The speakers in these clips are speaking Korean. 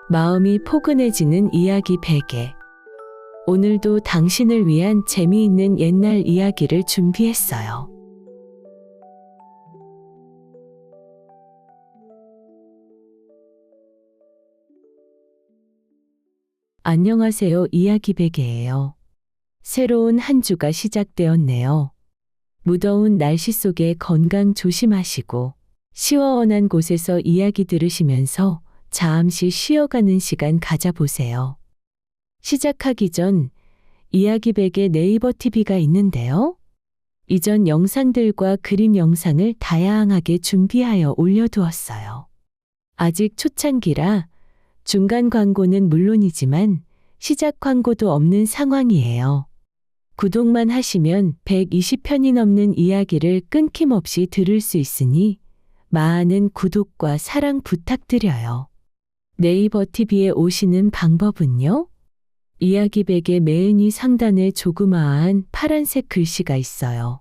마음이 포근해지는 이야기 베개. 오늘도 당신을 위한 재미있는 옛날 이야기를 준비했어요. 안녕하세요. 이야기 베개예요. 새로운 한 주가 시작되었네요. 무더운 날씨 속에 건강 조심하시고 시원한 곳에서 이야기 들으시면서 잠시 쉬어가는 시간 가져보세요. 시작하기 전 이야기 베개 네이버 TV가 있는데요. 이전 영상들과 그림 영상을 다양하게 준비하여 올려두었어요. 아직 초창기라 중간 광고는 물론이지만 시작 광고도 없는 상황이에요. 구독만 하시면 120편이 넘는 이야기를 끊김없이 들을 수 있으니 많은 구독과 사랑 부탁드려요. 네이버 TV에 오시는 방법은요? 이야기 베개 맨 위 상단에 조그마한 파란색 글씨가 있어요.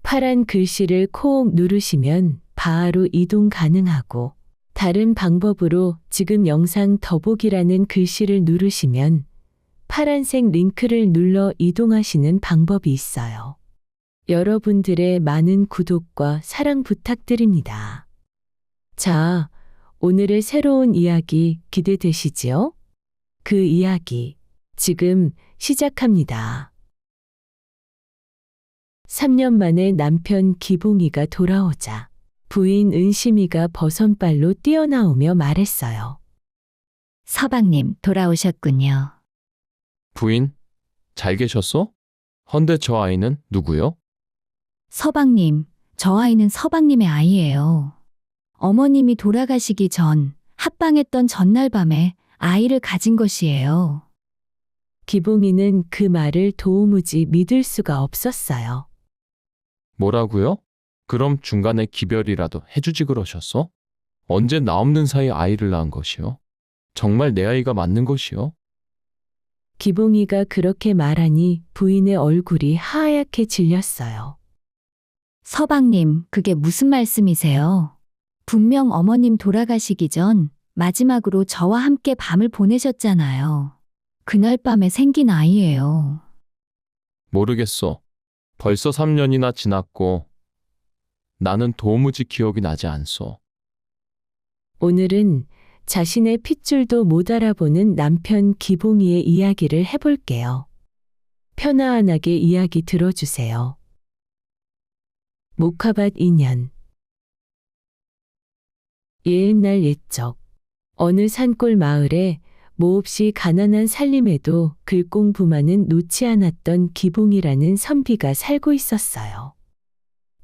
파란 글씨를 콕 누르시면 바로 이동 가능하고, 다른 방법으로 지금 영상 더보기라는 글씨를 누르시면 파란색 링크를 눌러 이동하시는 방법이 있어요. 여러분들의 많은 구독과 사랑 부탁드립니다. 자, 오늘의 새로운 이야기 기대되시지요? 그 이야기 지금 시작합니다. 3년 만에 남편 기봉이가 돌아오자 부인 은심이가 버선발로 뛰어나오며 말했어요. 서방님, 돌아오셨군요. 부인, 잘 계셨어? 헌데 저 아이는 누구요? 서방님, 저 아이는 서방님의 아이예요. 어머님이 돌아가시기 전 합방했던 전날 밤에 아이를 가진 것이에요. 기봉이는 그 말을 도무지 믿을 수가 없었어요. 뭐라고요? 그럼 중간에 기별이라도 해주지 그러셨어? 언제 나 없는 사이 아이를 낳은 것이요? 정말 내 아이가 맞는 것이요? 기봉이가 그렇게 말하니 부인의 얼굴이 하얗게 질렸어요. 서방님, 그게 무슨 말씀이세요? 분명 어머님 돌아가시기 전 마지막으로 저와 함께 밤을 보내셨잖아요. 그날 밤에 생긴 아이예요. 모르겠어. 벌써 3년이나 지났고 나는 도무지 기억이 나지 않소. 오늘은 자신의 핏줄도 못 알아보는 남편 기봉이의 이야기를 해볼게요. 편안하게 이야기 들어주세요. 목화밭 인연. 옛날 옛적 어느 산골 마을에 몹시 가난한 살림에도 글공부만은 놓지 않았던 기봉이라는 선비가 살고 있었어요.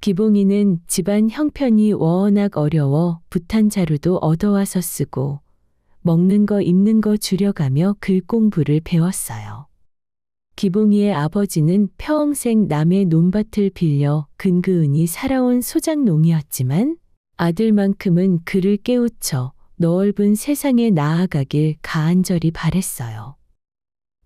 기봉이는 집안 형편이 워낙 어려워 붓한 자루도 얻어와서 쓰고 먹는 거 입는 거 줄여가며 글공부를 배웠어요. 기봉이의 아버지는 평생 남의 논밭을 빌려 근근히 살아온 소작농이었지만 아들만큼은 그를 깨우쳐 넓은 세상에 나아가길 간절히 바랬어요.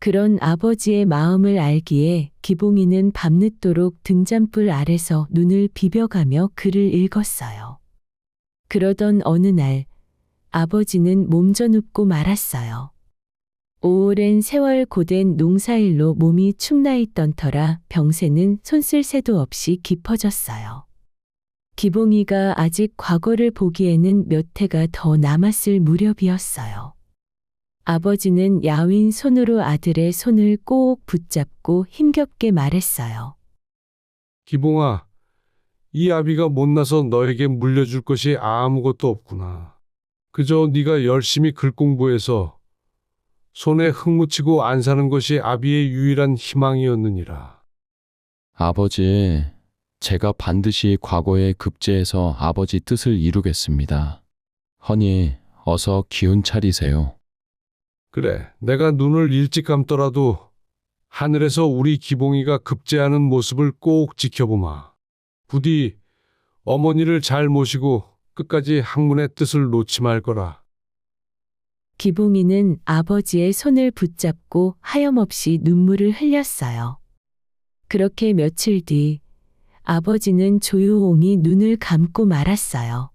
그런 아버지의 마음을 알기에 기봉이는 밤늦도록 등잔불 아래서 눈을 비벼가며 글을 읽었어요. 그러던 어느 날 아버지는 몸져 눕고 말았어요. 오랜 세월 고된 농사일로 몸이 축나 있던 터라 병세는 손쓸 새도 없이 깊어졌어요. 기봉이가 아직 과거를 보기에는 몇 해가 더 남았을 무렵이었어요. 아버지는 야윈 손으로 아들의 손을 꼭 붙잡고 힘겹게 말했어요. 기봉아, 이 아비가 못나서 너에게 물려줄 것이 아무것도 없구나. 그저 네가 열심히 글 공부해서 손에 흙 묻히고 안 사는 것이 아비의 유일한 희망이었느니라. 아버지, 제가 반드시 과거에 급제해서 아버지 뜻을 이루겠습니다. 허니, 어서 기운 차리세요. 그래, 내가 눈을 일찍 감더라도 하늘에서 우리 기봉이가 급제하는 모습을 꼭 지켜보마. 부디 어머니를 잘 모시고 끝까지 학문의 뜻을 놓지 말거라. 기봉이는 아버지의 손을 붙잡고 하염없이 눈물을 흘렸어요. 그렇게 며칠 뒤 아버지는 조용히 눈을 감고 말았어요.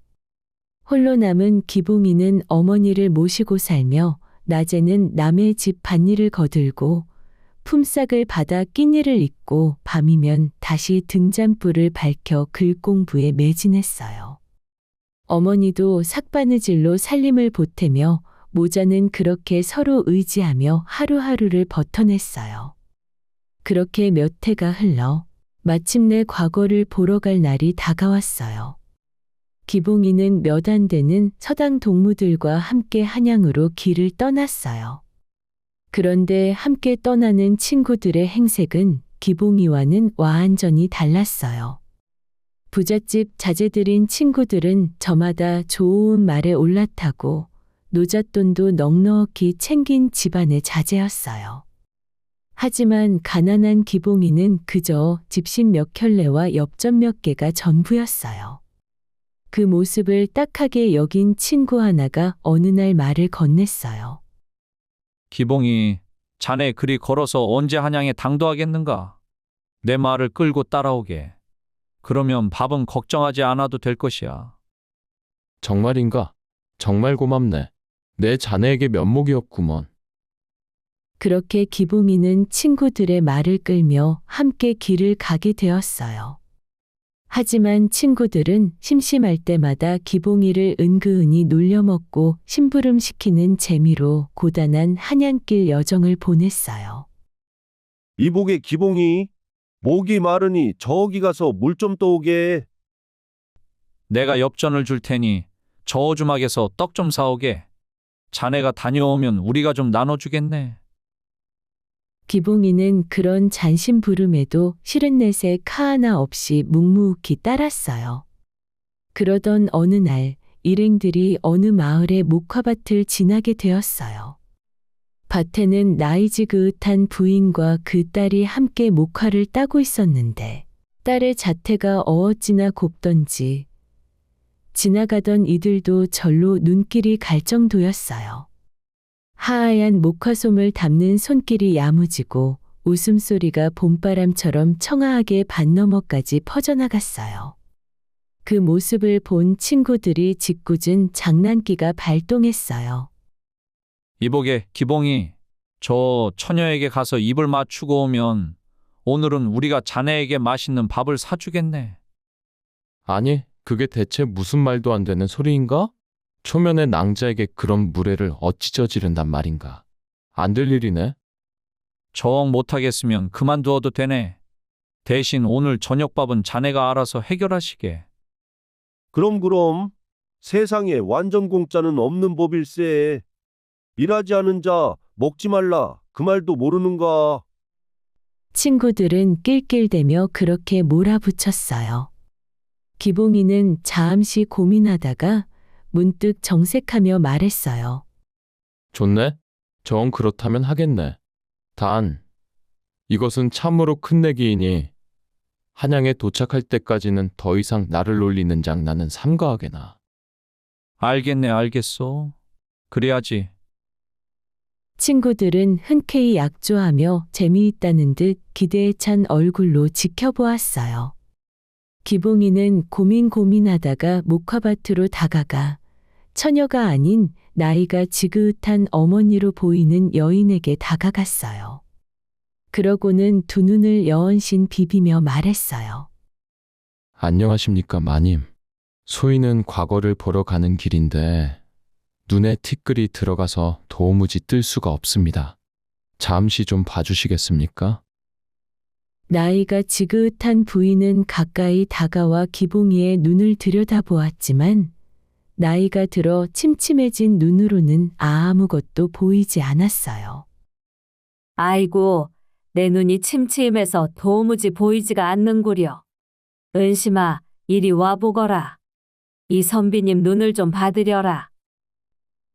홀로 남은 기봉이는 어머니를 모시고 살며 낮에는 남의 집 밭일을 거들고 품삯을 받아 끼니를 잊고 밤이면 다시 등잔불을 밝혀 글공부에 매진했어요. 어머니도 삭바느질로 살림을 보태며 모자는 그렇게 서로 의지하며 하루하루를 버텨냈어요. 그렇게 몇 해가 흘러 마침내 과거를 보러 갈 날이 다가왔어요. 기봉이는 몇 안 되는 서당 동무들과 함께 한양으로 길을 떠났어요. 그런데 함께 떠나는 친구들의 행색은 기봉이와는 완전히 달랐어요. 부잣집 자제들인 친구들은 저마다 좋은 말에 올라타고 노잣돈도 넉넉히 챙긴 집안의 자제였어요. 하지만 가난한 기봉이는 그저 집신 몇 켤레와 엽전 몇 개가 전부였어요. 그 모습을 딱하게 여긴 친구 하나가 어느 날 말을 건넸어요. 기봉이, 자네 그리 걸어서 언제 한양에 당도하겠는가? 내 말을 끌고 따라오게. 그러면 밥은 걱정하지 않아도 될 것이야. 정말인가? 정말 고맙네. 내 자네에게 면목이었구먼. 그렇게 기봉이는 친구들의 말을 끌며 함께 길을 가게 되었어요. 하지만 친구들은 심심할 때마다 기봉이를 은근히 놀려먹고 심부름시키는 재미로 고단한 한양길 여정을 보냈어요. 이복의 기봉이 목이 마르니 저기 가서 물 좀 떠오게. 내가 엽전을 줄 테니 저 오주막에서 떡 좀 사오게. 자네가 다녀오면 우리가 좀 나눠주겠네. 기봉이는 그런 잔심부름에도 싫은 내색 하나 없이 묵묵히 따랐어요. 그러던 어느 날 일행들이 어느 마을의 목화밭을 지나게 되었어요. 밭에는 나이 지긋한 부인과 그 딸이 함께 목화를 따고 있었는데 딸의 자태가 어찌나 곱던지 지나가던 이들도 절로 눈길이 갈 정도였어요. 하얀 목화솜을 담는 손길이 야무지고 웃음소리가 봄바람처럼 청아하게 반 너머까지 퍼져나갔어요. 그 모습을 본 친구들이 짓궂은 장난기가 발동했어요. 이복의 기봉이, 저 처녀에게 가서 입을 맞추고 오면 오늘은 우리가 자네에게 맛있는 밥을 사주겠네. 아니, 그게 대체 무슨 말도 안 되는 소리인가? 초면의 낭자에게 그런 무례를 어찌 저지른단 말인가. 안 될 일이네. 정 못하겠으면 그만두어도 되네. 대신 오늘 저녁밥은 자네가 알아서 해결하시게. 그럼 세상에 완전 공짜는 없는 법일세. 일하지 않은 자 먹지 말라 그 말도 모르는가. 친구들은 낄낄대며 그렇게 몰아붙였어요. 기봉이는 잠시 고민하다가 문득 정색하며 말했어요. 좋네. 정 그렇다면 하겠네. 단, 이것은 참으로 큰 내기이니 한양에 도착할 때까지는 더 이상 나를 놀리는 장난은 삼가하게나. 알겠네, 알겠소. 그래야지. 친구들은 흔쾌히 약조하며 재미있다는 듯 기대에 찬 얼굴로 지켜보았어요. 기봉이는 고민하다가 목화밭으로 다가가 처녀가 아닌 나이가 지긋한 어머니로 보이는 여인에게 다가갔어요. 그러고는 두 눈을 여언신 비비며 말했어요. 안녕하십니까, 마님. 소인은 과거를 보러 가는 길인데 눈에 티끌이 들어가서 도무지 뜰 수가 없습니다. 잠시 좀 봐주시겠습니까? 나이가 지긋한 부인은 가까이 다가와 기봉이의 눈을 들여다보았지만 나이가 들어 침침해진 눈으로는 아무것도 보이지 않았어요. 아이고, 내 눈이 침침해서 도무지 보이지가 않는구려. 은심아, 이리 와보거라. 이 선비님 눈을 좀 받으려라.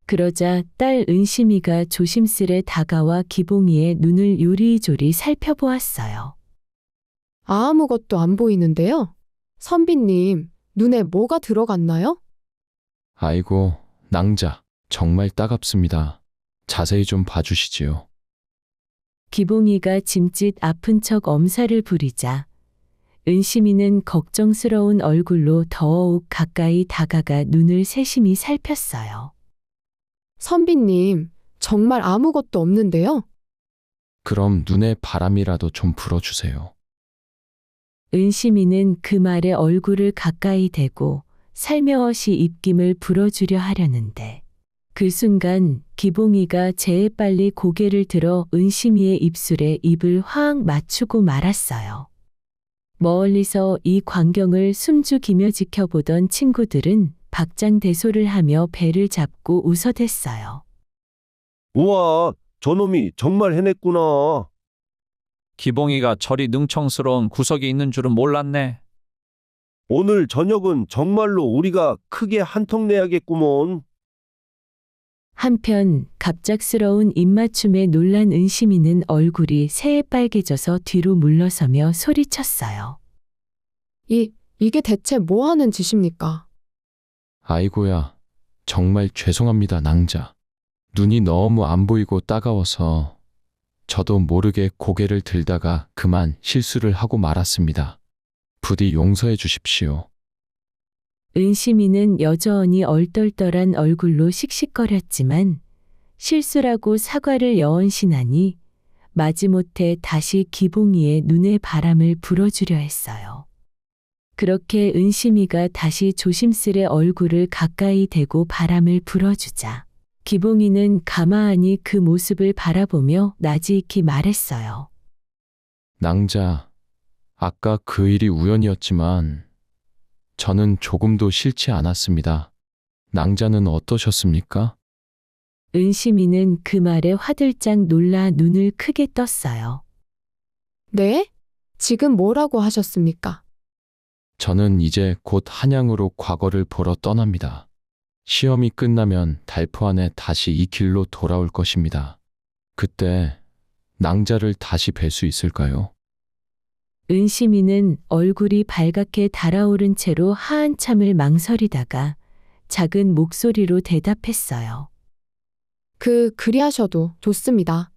그러자 딸 은심이가 조심스레 다가와 기봉이의 눈을 요리조리 살펴보았어요. 아무것도 안 보이는데요? 선비님, 눈에 뭐가 들어갔나요? 아이고, 낭자. 정말 따갑습니다. 자세히 좀 봐주시지요. 기봉이가 짐짓 아픈 척 엄살을 부리자 은심이는 걱정스러운 얼굴로 더욱 가까이 다가가 눈을 세심히 살폈어요. 선비님, 정말 아무것도 없는데요? 그럼 눈에 바람이라도 좀 불어주세요. 은심이는 그 말에 얼굴을 가까이 대고 살며시 입김을 불어주려 하려는데 그 순간 기봉이가 재빨리 고개를 들어 은심이의 입술에 입을 확 맞추고 말았어요. 멀리서 이 광경을 숨죽이며 지켜보던 친구들은 박장대소를 하며 배를 잡고 웃어댔어요. 우와, 저놈이 정말 해냈구나. 기봉이가 저리 능청스러운 구석이 있는 줄은 몰랐네. 오늘 저녁은 정말로 우리가 크게 한턱 내야겠구먼. 한편 갑작스러운 입맞춤에 놀란 은심이는 얼굴이 새빨개져서 뒤로 물러서며 소리쳤어요. 이게 대체 뭐 하는 짓입니까? 아이고야, 정말 죄송합니다, 낭자. 눈이 너무 안 보이고 따가워서 저도 모르게 고개를 들다가 그만 실수를 하고 말았습니다. 부디 용서해 주십시오. 은심이는 여전히 얼떨떨한 얼굴로 씩씩거렸지만 실수라고 사과를 여언신하니 마지못해 다시 기봉이의 눈에 바람을 불어주려 했어요. 그렇게 은심이가 다시 조심스레 얼굴을 가까이 대고 바람을 불어주자 기봉이는 가만히 그 모습을 바라보며 나지익히 말했어요. 낭자, 아까 그 일이 우연이었지만 저는 조금도 싫지 않았습니다. 낭자는 어떠셨습니까? 은심이는 그 말에 화들짝 놀라 눈을 크게 떴어요. 네? 지금 뭐라고 하셨습니까? 저는 이제 곧 한양으로 과거를 보러 떠납니다. 시험이 끝나면 달포 안에 다시 이 길로 돌아올 것입니다. 그때 낭자를 다시 뵐 수 있을까요? 은심이는 얼굴이 발갛게 달아오른 채로 한참을 망설이다가 작은 목소리로 대답했어요. 그리하셔도 좋습니다.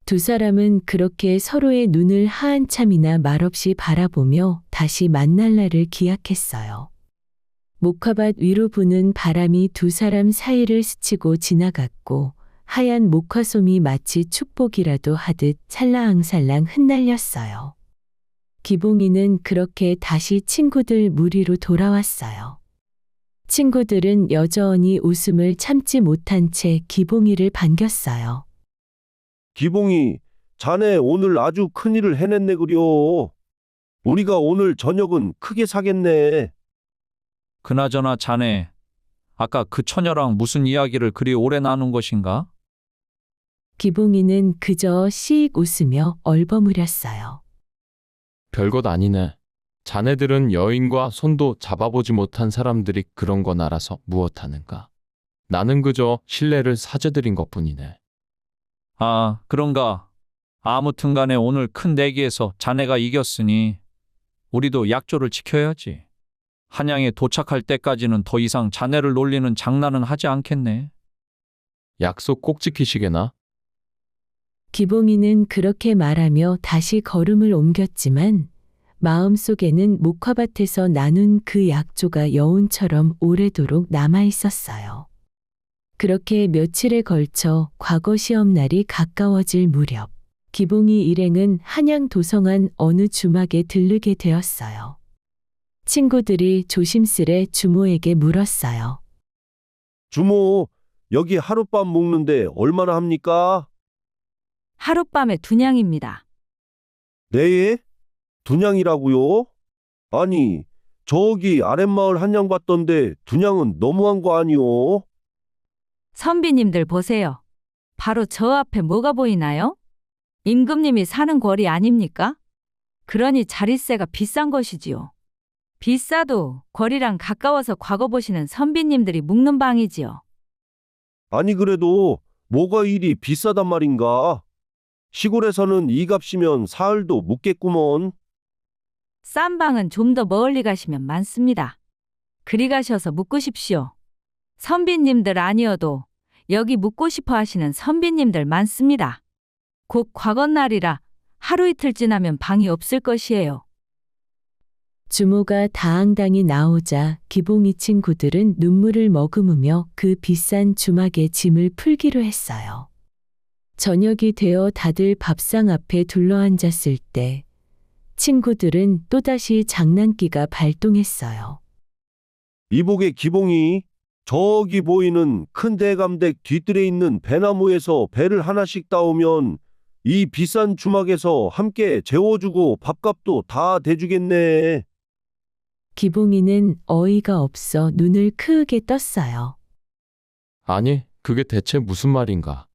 두 사람은 그렇게 서로의 눈을 한참이나 말없이 바라보며 다시 만날 날을 기약했어요. 목화밭 위로 부는 바람이 두 사람 사이를 스치고 지나갔고 하얀 목화솜이 마치 축복이라도 하듯 살랑살랑 흩날렸어요. 기봉이는 그렇게 다시 친구들 무리로 돌아왔어요. 친구들은 여전히 웃음을 참지 못한 채 기봉이를 반겼어요. 기봉이, 자네 오늘 아주 큰일을 해냈네 그려. 우리가 오늘 저녁은 크게 사겠네. 그나저나 자네, 아까 그 처녀랑 무슨 이야기를 그리 오래 나눈 것인가? 기봉이는 그저 씩 웃으며 얼버무렸어요. 별것 아니네. 자네들은 여인과 손도 잡아보지 못한 사람들이 그런 건 알아서 무엇하는가. 나는 그저 신뢰를 사죄드린 것뿐이네. 아, 그런가. 아무튼 간에 오늘 큰 내기에서 자네가 이겼으니 우리도 약조를 지켜야지. 한양에 도착할 때까지는 더 이상 자네를 놀리는 장난은 하지 않겠네. 약속 꼭 지키시게나? 기봉이는 그렇게 말하며 다시 걸음을 옮겼지만 마음속에는 목화밭에서 나눈 그 약조가 여운처럼 오래도록 남아 있었어요. 그렇게 며칠에 걸쳐 과거 시험날이 가까워질 무렵 기봉이 일행은 한양 도성안 어느 주막에 들르게 되었어요. 친구들이 조심스레 주모에게 물었어요. 주모, 여기 하룻밤 묵는데 얼마나 합니까? 하룻밤에 2냥입니다. 네? 2냥이라고요? 아니, 저기 아랫마을 한양 봤던데 2냥은 너무한 거 아니요? 선비님들 보세요. 바로 저 앞에 뭐가 보이나요? 임금님이 사는 거리 아닙니까? 그러니 자릿세가 비싼 것이지요. 비싸도 거리랑 가까워서 과거 보시는 선비님들이 묵는 방이지요. 아니 그래도 뭐가 이리 비싸단 말인가? 시골에서는 이 값이면 사흘도 묵겠구먼. 싼 방은 좀 더 멀리 가시면 많습니다. 그리 가셔서 묵으십시오. 선비님들 아니어도 여기 묵고 싶어 하시는 선비님들 많습니다. 곧 과거날이라 하루 이틀 지나면 방이 없을 것이에요. 주모가 다앙당이 나오자 기봉이 친구들은 눈물을 머금으며 그 비싼 주막의 짐을 풀기로 했어요. 저녁이 되어 다들 밥상 앞에 둘러앉았을 때 친구들은 또다시 장난기가 발동했어요. 이복의 기봉이 저기 보이는 큰 대감댁 뒤뜰에 있는 배나무에서 배를 하나씩 따오면 이 비싼 주막에서 함께 재워주고 밥값도 다 대주겠네. 기봉이는 어이가 없어 눈을 크게 떴어요. 아니, 그게 대체 무슨 말인가?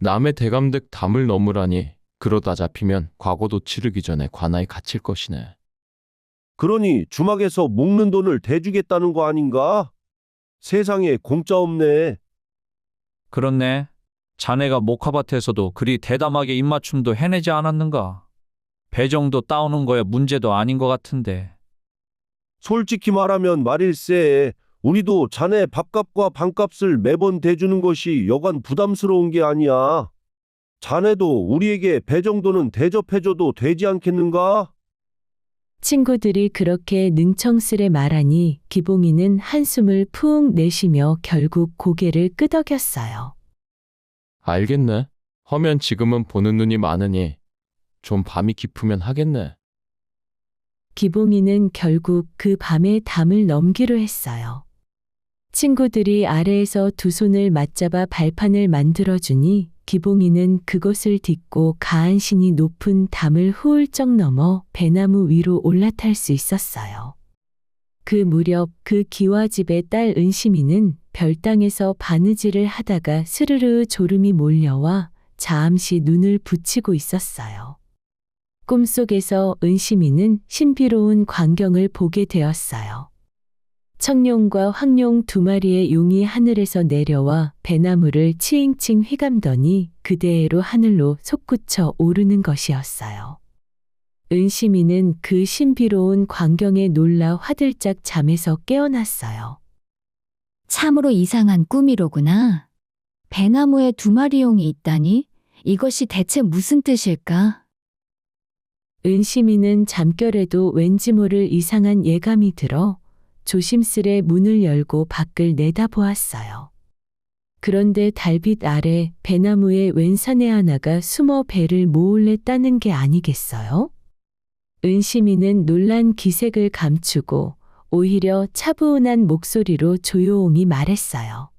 남의 대감댁 담을 넘으라니 그러다 잡히면 과거도 치르기 전에 관아에 갇힐 것이네. 그러니 주막에서 먹는 돈을 대주겠다는 거 아닌가? 세상에 공짜 없네. 그렇네. 자네가 목화밭에서도 그리 대담하게 입맞춤도 해내지 않았는가? 배 정도 따오는 거야 문제도 아닌 것 같은데. 솔직히 말하면 말일세, 우리도 자네 밥값과 방값을 매번 대주는 것이 여간 부담스러운 게 아니야. 자네도 우리에게 배 정도는 대접해줘도 되지 않겠는가? 친구들이 그렇게 능청스레 말하니 기봉이는 한숨을 푹 내쉬며 결국 고개를 끄덕였어요. 알겠네. 허면 지금은 보는 눈이 많으니 좀 밤이 깊으면 하겠네. 기봉이는 결국 그 밤에 담을 넘기로 했어요. 친구들이 아래에서 두 손을 맞잡아 발판을 만들어주니 기봉이는 그것을 딛고 가한신이 높은 담을 훌쩍 넘어 배나무 위로 올라탈 수 있었어요. 그 무렵 그 기와집의 딸 은심이는 별당에서 바느질을 하다가 스르르 졸음이 몰려와 잠시 눈을 붙이고 있었어요. 꿈속에서 은심이는 신비로운 광경을 보게 되었어요. 청룡과 황룡 두 마리의 용이 하늘에서 내려와 배나무를 치잉칭 휘감더니 그대로 하늘로 솟구쳐 오르는 것이었어요. 은심이는 그 신비로운 광경에 놀라 화들짝 잠에서 깨어났어요. 참으로 이상한 꿈이로구나. 배나무에 두 마리 용이 있다니 이것이 대체 무슨 뜻일까? 은심이는 잠결에도 왠지 모를 이상한 예감이 들어 조심스레 문을 열고 밖을 내다보았어요. 그런데 달빛 아래 배나무에 웬 사내 하나가 숨어 배를 몰래 따는 게 아니겠어요? 은심이는 놀란 기색을 감추고 오히려 차분한 목소리로 조용히 말했어요.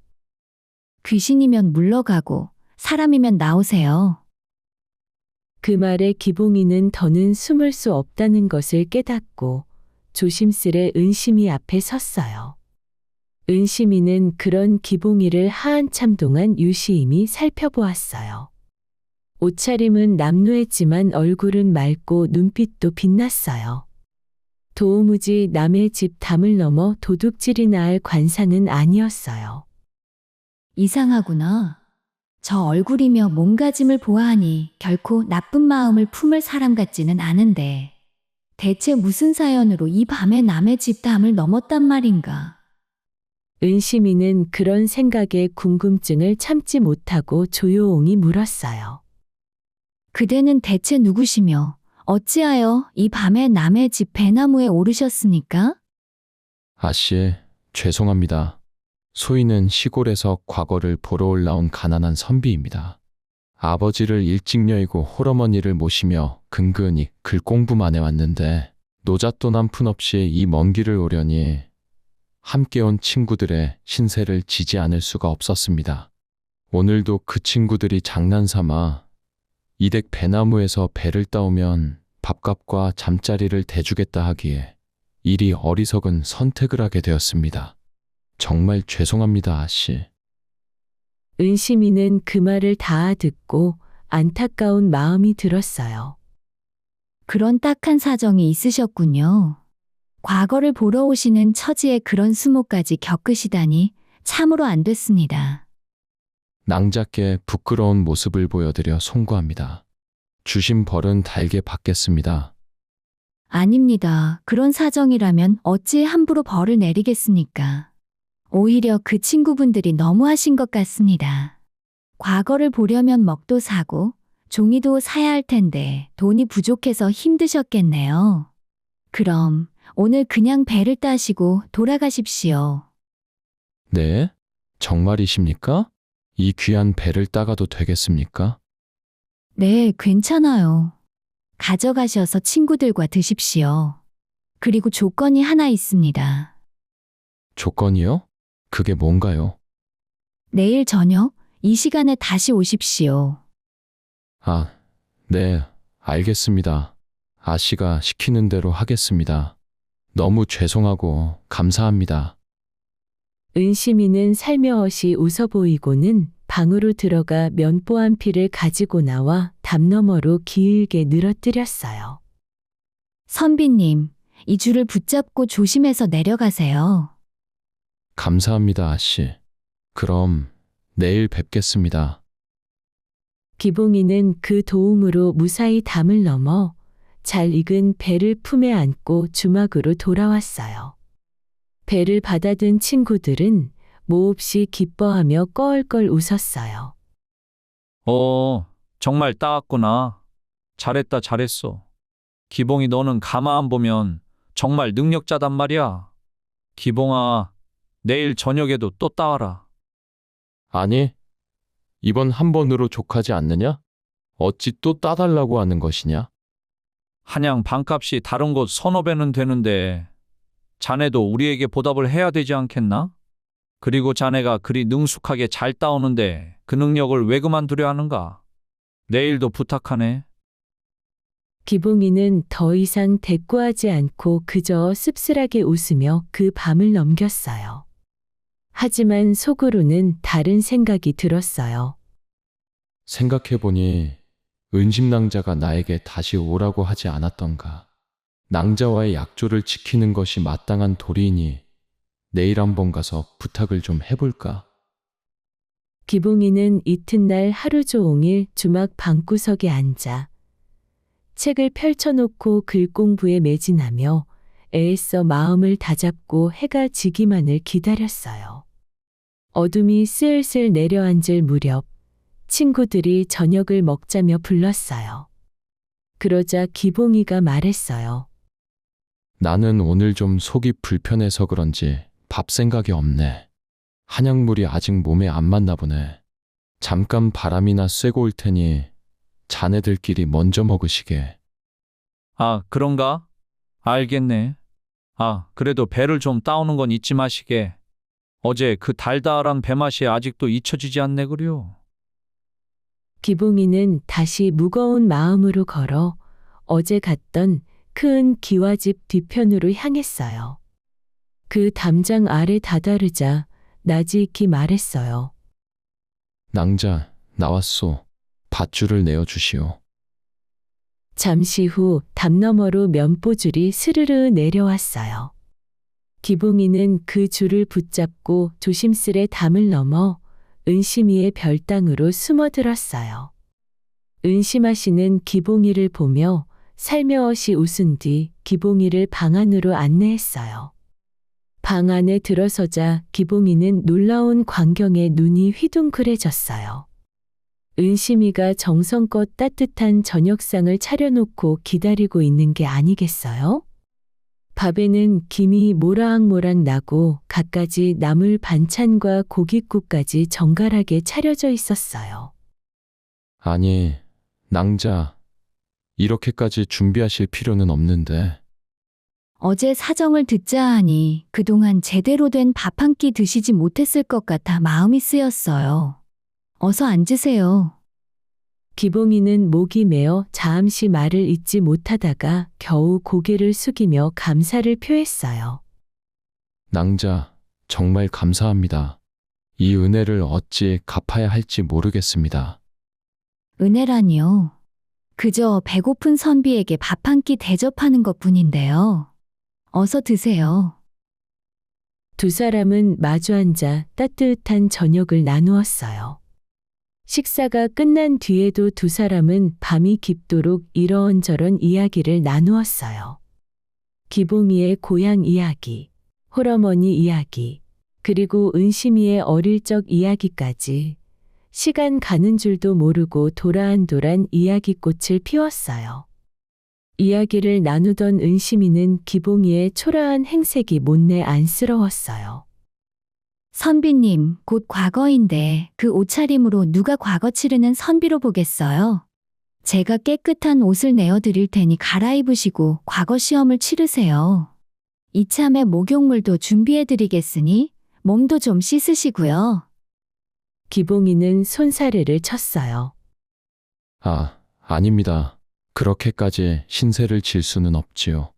귀신이면 물러가고 사람이면 나오세요. 그 말에 기봉이는 더는 숨을 수 없다는 것을 깨닫고 조심스레 은심이 앞에 섰어요. 은심이는 그런 기봉이를 한참 동안 유시임히 살펴보았어요. 옷차림은 남루했지만 얼굴은 맑고 눈빛도 빛났어요. 도무지 남의 집 담을 넘어 도둑질이나 할 관상은 아니었어요. 이상하구나. 저 얼굴이며 몸가짐을 보아하니 결코 나쁜 마음을 품을 사람 같지는 않은데 대체 무슨 사연으로 이 밤에 남의 집 담을 넘었단 말인가? 은심이는 그런 생각에 궁금증을 참지 못하고 조용히 물었어요. 그대는 대체 누구시며 어찌하여 이 밤에 남의 집 배나무에 오르셨습니까? 아씨, 죄송합니다. 소인은 시골에서 과거를 보러 올라온 가난한 선비입니다. 아버지를 일찍 여의고 홀어머니를 모시며 근근히 글 공부만 해왔는데 노잣돈 한 푼 없이 이 먼 길을 오려니 함께 온 친구들의 신세를 지지 않을 수가 없었습니다. 오늘도 그 친구들이 장난삼아 이댁 배나무에서 배를 따오면 밥값과 잠자리를 대주겠다 하기에 이리 어리석은 선택을 하게 되었습니다. 정말 죄송합니다, 아씨. 은심이는 그 말을 다 듣고 안타까운 마음이 들었어요. 그런 딱한 사정이 있으셨군요. 과거를 보러 오시는 처지에 그런 수모까지 겪으시다니 참으로 안 됐습니다. 낭작게 부끄러운 모습을 보여드려 송구합니다. 주신 벌은 달게 받겠습니다. 아닙니다. 그런 사정이라면 어찌 함부로 벌을 내리겠습니까? 오히려 그 친구분들이 너무하신 것 같습니다. 과거를 보려면 먹도 사고 종이도 사야 할 텐데 돈이 부족해서 힘드셨겠네요. 그럼 오늘 그냥 배를 따시고 돌아가십시오. 네? 정말이십니까? 이 귀한 배를 따가도 되겠습니까? 네, 괜찮아요. 가져가셔서 친구들과 드십시오. 그리고 조건이 하나 있습니다. 조건이요? 그게 뭔가요? 내일 저녁 이 시간에 다시 오십시오. 아, 네, 알겠습니다. 아씨가 시키는 대로 하겠습니다. 너무 죄송하고 감사합니다. 은심이는 살며시 웃어 보이고는 방으로 들어가 면보 한 피를 가지고 나와 담 너머로 길게 늘어뜨렸어요. 선비님, 이 줄을 붙잡고 조심해서 내려가세요. 감사합니다, 아씨. 그럼 내일 뵙겠습니다. 기봉이는 그 도움으로 무사히 담을 넘어 잘 익은 배를 품에 안고 주막으로 돌아왔어요. 배를 받아든 친구들은 몹시 기뻐하며 껄껄 웃었어요. 정말 따왔구나. 잘했다, 잘했어. 기봉이 너는 가만 안 보면 정말 능력자단 말이야. 기봉아, 내일 저녁에도 또 따와라. 아니, 이번 한 번으로 족하지 않느냐? 어찌 또 따달라고 하는 것이냐? 한양 반값이 다른 곳 서너 배는 되는데 자네도 우리에게 보답을 해야 되지 않겠나? 그리고 자네가 그리 능숙하게 잘 따오는데 그 능력을 왜 그만두려 하는가? 내일도 부탁하네. 기봉이는 더 이상 대꾸하지 않고 그저 씁쓸하게 웃으며 그 밤을 넘겼어요. 하지만 속으로는 다른 생각이 들었어요. 생각해보니 은심낭자가 나에게 다시 오라고 하지 않았던가. 낭자와의 약조를 지키는 것이 마땅한 도리이니 내일 한번 가서 부탁을 좀 해볼까? 기봉이는 이튿날 하루 종일 주막 방구석에 앉아 책을 펼쳐놓고 글 공부에 매진하며 애써 마음을 다잡고 해가 지기만을 기다렸어요. 어둠이 슬슬 내려앉을 무렵 친구들이 저녁을 먹자며 불렀어요. 그러자 기봉이가 말했어요. 나는 오늘 좀 속이 불편해서 그런지 밥 생각이 없네. 한약물이 아직 몸에 안 맞나 보네. 잠깐 바람이나 쐬고 올 테니 자네들끼리 먼저 먹으시게. 아, 그런가? 알겠네. 아, 그래도 배를 좀 따오는 건 잊지 마시게. 어제 그 달달한 배맛이 아직도 잊혀지지 않네 그려. 기봉이는 다시 무거운 마음으로 걸어 어제 갔던 큰 기와집 뒤편으로 향했어요. 그 담장 아래 다다르자 나지익히 말했어요. 낭자, 나왔소. 밧줄을 내어주시오. 잠시 후 담 너머로 면보줄이 스르르 내려왔어요. 기봉이는 그 줄을 붙잡고 조심스레 담을 넘어 은심이의 별당으로 숨어들었어요. 은심아 씨는 기봉이를 보며 살며시 웃은 뒤 기봉이를 방 안으로 안내했어요. 방 안에 들어서자 기봉이는 놀라운 광경에 눈이 휘둥그레졌어요. 은심이가 정성껏 따뜻한 저녁상을 차려놓고 기다리고 있는 게 아니겠어요? 밥에는 김이 모락모락 나고 갖가지 나물 반찬과 고깃국까지 정갈하게 차려져 있었어요. 아니, 낭자, 이렇게까지 준비하실 필요는 없는데. 어제 사정을 듣자 하니 그동안 제대로 된 밥 한 끼 드시지 못했을 것 같아 마음이 쓰였어요. 어서 앉으세요. 기봉이는 목이 메어 잠시 말을 잇지 못하다가 겨우 고개를 숙이며 감사를 표했어요. 낭자, 정말 감사합니다. 이 은혜를 어찌 갚아야 할지 모르겠습니다. 은혜라니요. 그저 배고픈 선비에게 밥 한 끼 대접하는 것뿐인데요. 어서 드세요. 두 사람은 마주 앉아 따뜻한 저녁을 나누었어요. 식사가 끝난 뒤에도 두 사람은 밤이 깊도록 이런저런 이야기를 나누었어요. 기봉이의 고향 이야기, 홀어머니 이야기, 그리고 은심이의 어릴 적 이야기까지 시간 가는 줄도 모르고 도란도란 이야기꽃을 피웠어요. 이야기를 나누던 은심이는 기봉이의 초라한 행색이 못내 안쓰러웠어요. 선비님, 곧 과거인데 그 옷차림으로 누가 과거 치르는 선비로 보겠어요? 제가 깨끗한 옷을 내어드릴 테니 갈아입으시고 과거 시험을 치르세요. 이참에 목욕물도 준비해드리겠으니 몸도 좀 씻으시고요. 기봉이는 손사래를 쳤어요. 아닙니다. 그렇게까지 신세를 질 수는 없지요.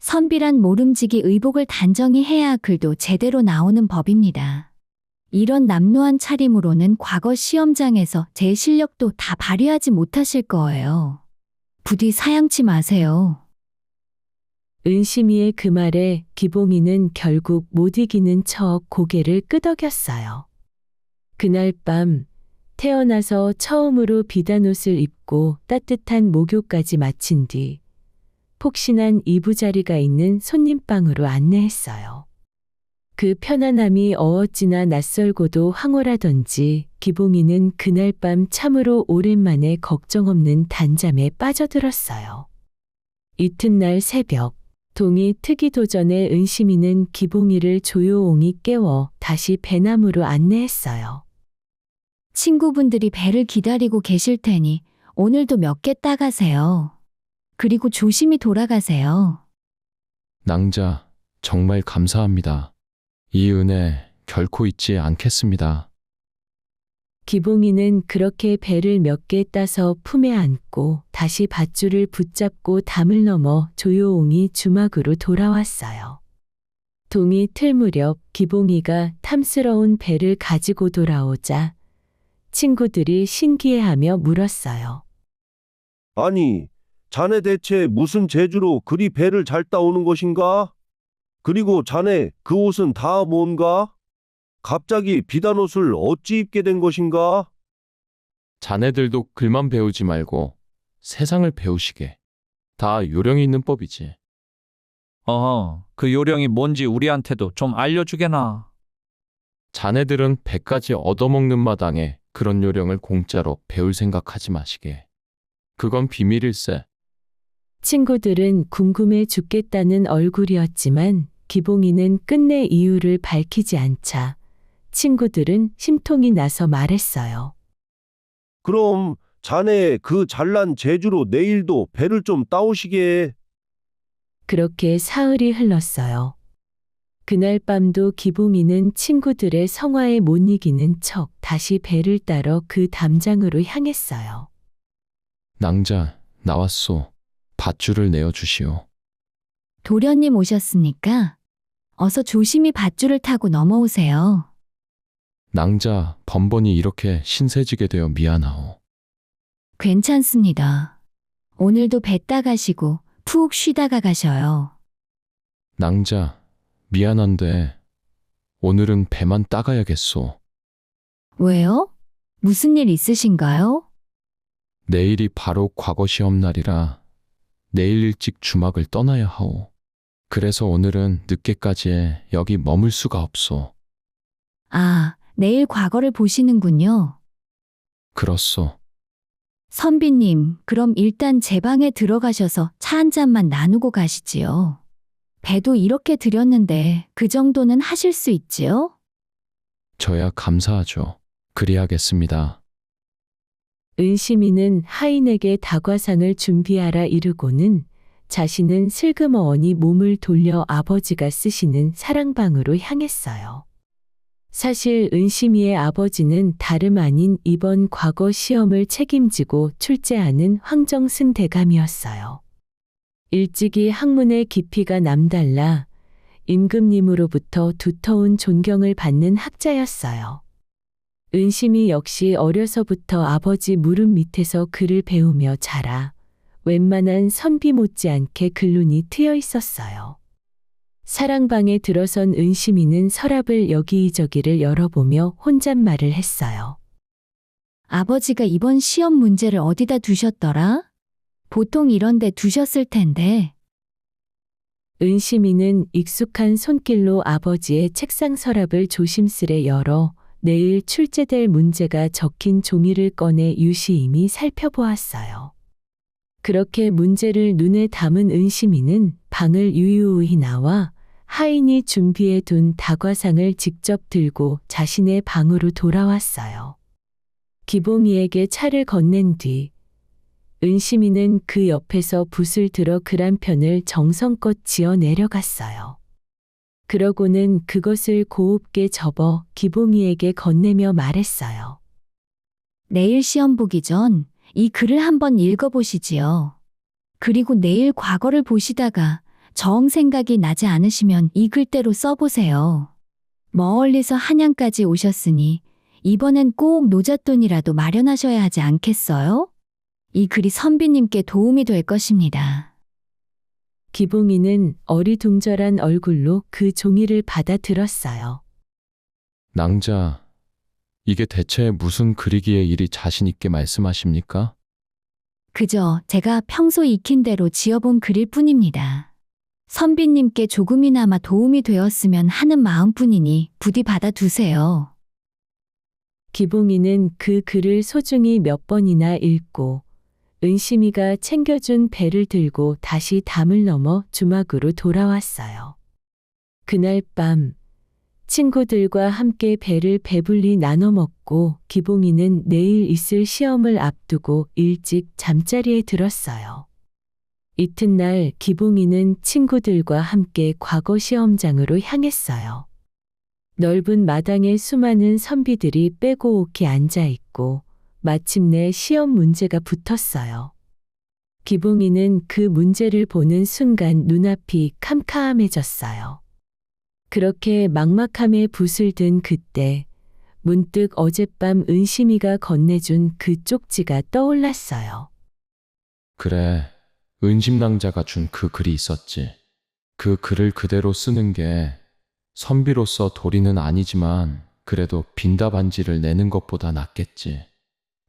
선비란 모름지기 의복을 단정히 해야 글도 제대로 나오는 법입니다. 이런 남루한 차림으로는 과거 시험장에서 제 실력도 다 발휘하지 못하실 거예요. 부디 사양치 마세요. 은심이의 그 말에 기봉이는 결국 못 이기는 척 고개를 끄덕였어요. 그날 밤 태어나서 처음으로 비단옷을 입고 따뜻한 목욕까지 마친 뒤 폭신한 이부자리가 있는 손님방으로 안내했어요. 그 편안함이 어찌나 낯설고도 황홀하던지 기봉이는 그날 밤 참으로 오랜만에 걱정 없는 단잠에 빠져들었어요. 이튿날 새벽 동이 트기 도전에 은심이는 기봉이를 조용히 깨워 다시 배남으로 안내했어요. 친구분들이 배를 기다리고 계실 테니 오늘도 몇 개 따가세요. 그리고 조심히 돌아가세요. 낭자, 정말 감사합니다. 이 은혜 결코 잊지 않겠습니다. 기봉이는 그렇게 배를 몇 개 따서 품에 안고 다시 밧줄을 붙잡고 담을 넘어 조용히 주막으로 돌아왔어요. 동이 틀 무렵 기봉이가 탐스러운 배를 가지고 돌아오자 친구들이 신기해하며 물었어요. 아니, 자네 대체 무슨 재주로 그리 배를 잘 따오는 것인가? 그리고 자네 그 옷은 다 뭔가? 갑자기 비단옷을 어찌 입게 된 것인가? 자네들도 글만 배우지 말고 세상을 배우시게. 다 요령이 있는 법이지. 그 요령이 뭔지 우리한테도 좀 알려주게나. 자네들은 배까지 얻어먹는 마당에 그런 요령을 공짜로 배울 생각하지 마시게. 그건 비밀일세. 친구들은 궁금해 죽겠다는 얼굴이었지만 기봉이는 끝내 이유를 밝히지 않자 친구들은 심통이 나서 말했어요. 그럼 자네의 그 잘난 재주로 내일도 배를 좀 따오시게. 그렇게 사흘이 흘렀어요. 그날 밤도 기봉이는 친구들의 성화에 못 이기는 척 다시 배를 따러 그 담장으로 향했어요. 낭자, 나왔소. 밧줄을 내어주시오. 도련님 오셨으니까 어서 조심히 밧줄을 타고 넘어오세요. 낭자, 번번이 이렇게 신세지게 되어 미안하오. 괜찮습니다. 오늘도 배 따가시고 푹 쉬다가 가셔요. 낭자, 미안한데 오늘은 배만 따가야겠소. 왜요? 무슨 일 있으신가요? 내일이 바로 과거 시험 날이라 내일 일찍 주막을 떠나야 하오. 그래서 오늘은 늦게까지 여기 머물 수가 없소. 내일 과거를 보시는군요. 그렇소. 선비님, 그럼 일단 제 방에 들어가셔서 차 한 잔만 나누고 가시지요. 배도 이렇게 드렸는데 그 정도는 하실 수 있지요? 저야 감사하죠. 그리하겠습니다. 은심이는 하인에게 다과상을 준비하라 이르고는 자신은 슬그머니 몸을 돌려 아버지가 쓰시는 사랑방으로 향했어요. 사실 은심이의 아버지는 다름 아닌 이번 과거 시험을 책임지고 출제하는 황정승 대감이었어요. 일찍이 학문의 깊이가 남달라 임금님으로부터 두터운 존경을 받는 학자였어요. 은심이 역시 어려서부터 아버지 무릎 밑에서 글을 배우며 자라 웬만한 선비 못지않게 글눈이 트여 있었어요. 사랑방에 들어선 은심이는 서랍을 여기저기를 열어보며 혼잣말을 했어요. 아버지가 이번 시험 문제를 어디다 두셨더라? 보통 이런 데 두셨을 텐데. 은심이는 익숙한 손길로 아버지의 책상 서랍을 조심스레 열어 내일 출제될 문제가 적힌 종이를 꺼내 유시임히 살펴보았어요. 그렇게 문제를 눈에 담은 은심이는 방을 유유히 나와 하인이 준비해 둔 다과상을 직접 들고 자신의 방으로 돌아왔어요. 기봉이에게 차를 건넨 뒤 은심이는 그 옆에서 붓을 들어 글 한 편을 정성껏 지어 내려갔어요. 그러고는 그것을 고웁게 접어 기봉이에게 건네며 말했어요. 내일 시험 보기 전 이 글을 한번 읽어보시지요. 그리고 내일 과거를 보시다가 정 생각이 나지 않으시면 이 글대로 써보세요. 멀리서 한양까지 오셨으니 이번엔 꼭 노잣돈이라도 마련하셔야 하지 않겠어요? 이 글이 선비님께 도움이 될 것입니다. 기봉이는 어리둥절한 얼굴로 그 종이를 받아 들었어요. 낭자, 이게 대체 무슨 글이기에 이리 자신 있게 말씀하십니까? 그저 제가 평소 익힌 대로 지어본 글일 뿐입니다. 선비님께 조금이나마 도움이 되었으면 하는 마음뿐이니 부디 받아두세요. 기봉이는 그 글을 소중히 몇 번이나 읽고 은심이가 챙겨준 배를 들고 다시 담을 넘어 주막으로 돌아왔어요. 그날 밤 친구들과 함께 배를 배불리 나눠 먹고 기봉이는 내일 있을 시험을 앞두고 일찍 잠자리에 들었어요. 이튿날 기봉이는 친구들과 함께 과거 시험장으로 향했어요. 넓은 마당에 수많은 선비들이 빼고오게 앉아 있고 마침내 시험 문제가 붙었어요. 기봉이는 그 문제를 보는 순간 눈앞이 캄캄해졌어요. 그렇게 막막함에 붓을 든 그때 문득 어젯밤 은심이가 건네준 그 쪽지가 떠올랐어요. 그래, 은심낭자가 준 그 글이 있었지. 그 글을 그대로 쓰는 게 선비로서 도리는 아니지만 그래도 빈다반지를 내는 것보다 낫겠지.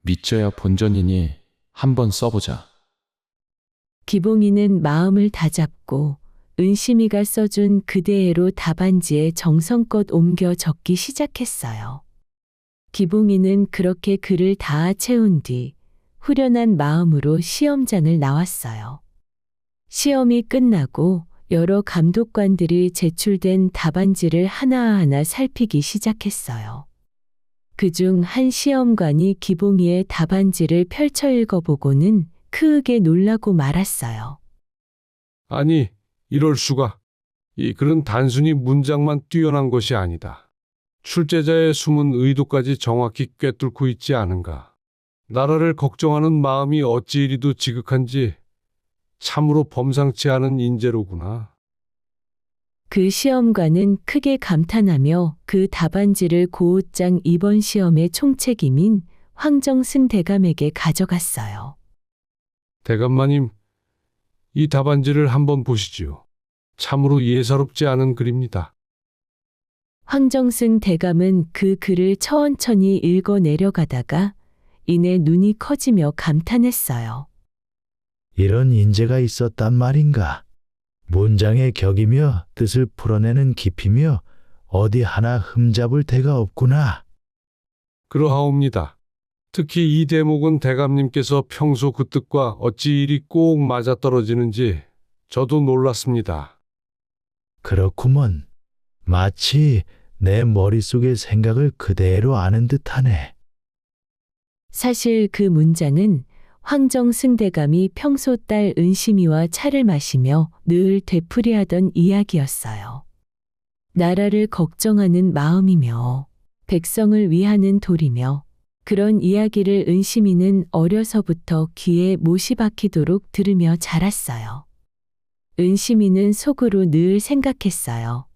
믿져야 본전이니 한번 써보자. 기봉이는 마음을 다잡고 은심이가 써준 그대로 답안지에 정성껏 옮겨 적기 시작했어요. 기봉이는 그렇게 글을 다 채운 뒤 후련한 마음으로 시험장을 나왔어요. 시험이 끝나고 여러 감독관들이 제출된 답안지를 하나하나 살피기 시작했어요. 그중 한 시험관이 기봉이의 답안지를 펼쳐 읽어보고는 크게 놀라고 말았어요. 아니, 이럴 수가. 이 글은 단순히 문장만 뛰어난 것이 아니다. 출제자의 숨은 의도까지 정확히 꿰뚫고 있지 않은가. 나라를 걱정하는 마음이 어찌 이리도 지극한지 참으로 범상치 않은 인재로구나. 그 시험관은 크게 감탄하며 그 답안지를 고우장 이번 시험의 총책임인 황정승 대감에게 가져갔어요. 대감마님, 이 답안지를 한번 보시지요. 참으로 예사롭지 않은 글입니다. 황정승 대감은 그 글을 천천히 읽어 내려가다가 이내 눈이 커지며 감탄했어요. 이런 인재가 있었단 말인가. 문장의 격이며 뜻을 풀어내는 깊이며 어디 하나 흠잡을 데가 없구나. 그러하옵니다. 특히 이 대목은 대감님께서 평소 그 뜻과 어찌 이리 꼭 맞아떨어지는지 저도 놀랐습니다. 그렇구먼. 마치 내 머릿속의 생각을 그대로 아는 듯하네. 사실 그 문장은 황정승 대감이 평소 딸 은심이와 차를 마시며 늘 되풀이하던 이야기였어요. 나라를 걱정하는 마음이며 백성을 위하는 도리며 그런 이야기를 은심이는 어려서부터 귀에 못이 박히도록 들으며 자랐어요. 은심이는 속으로 늘 생각했어요.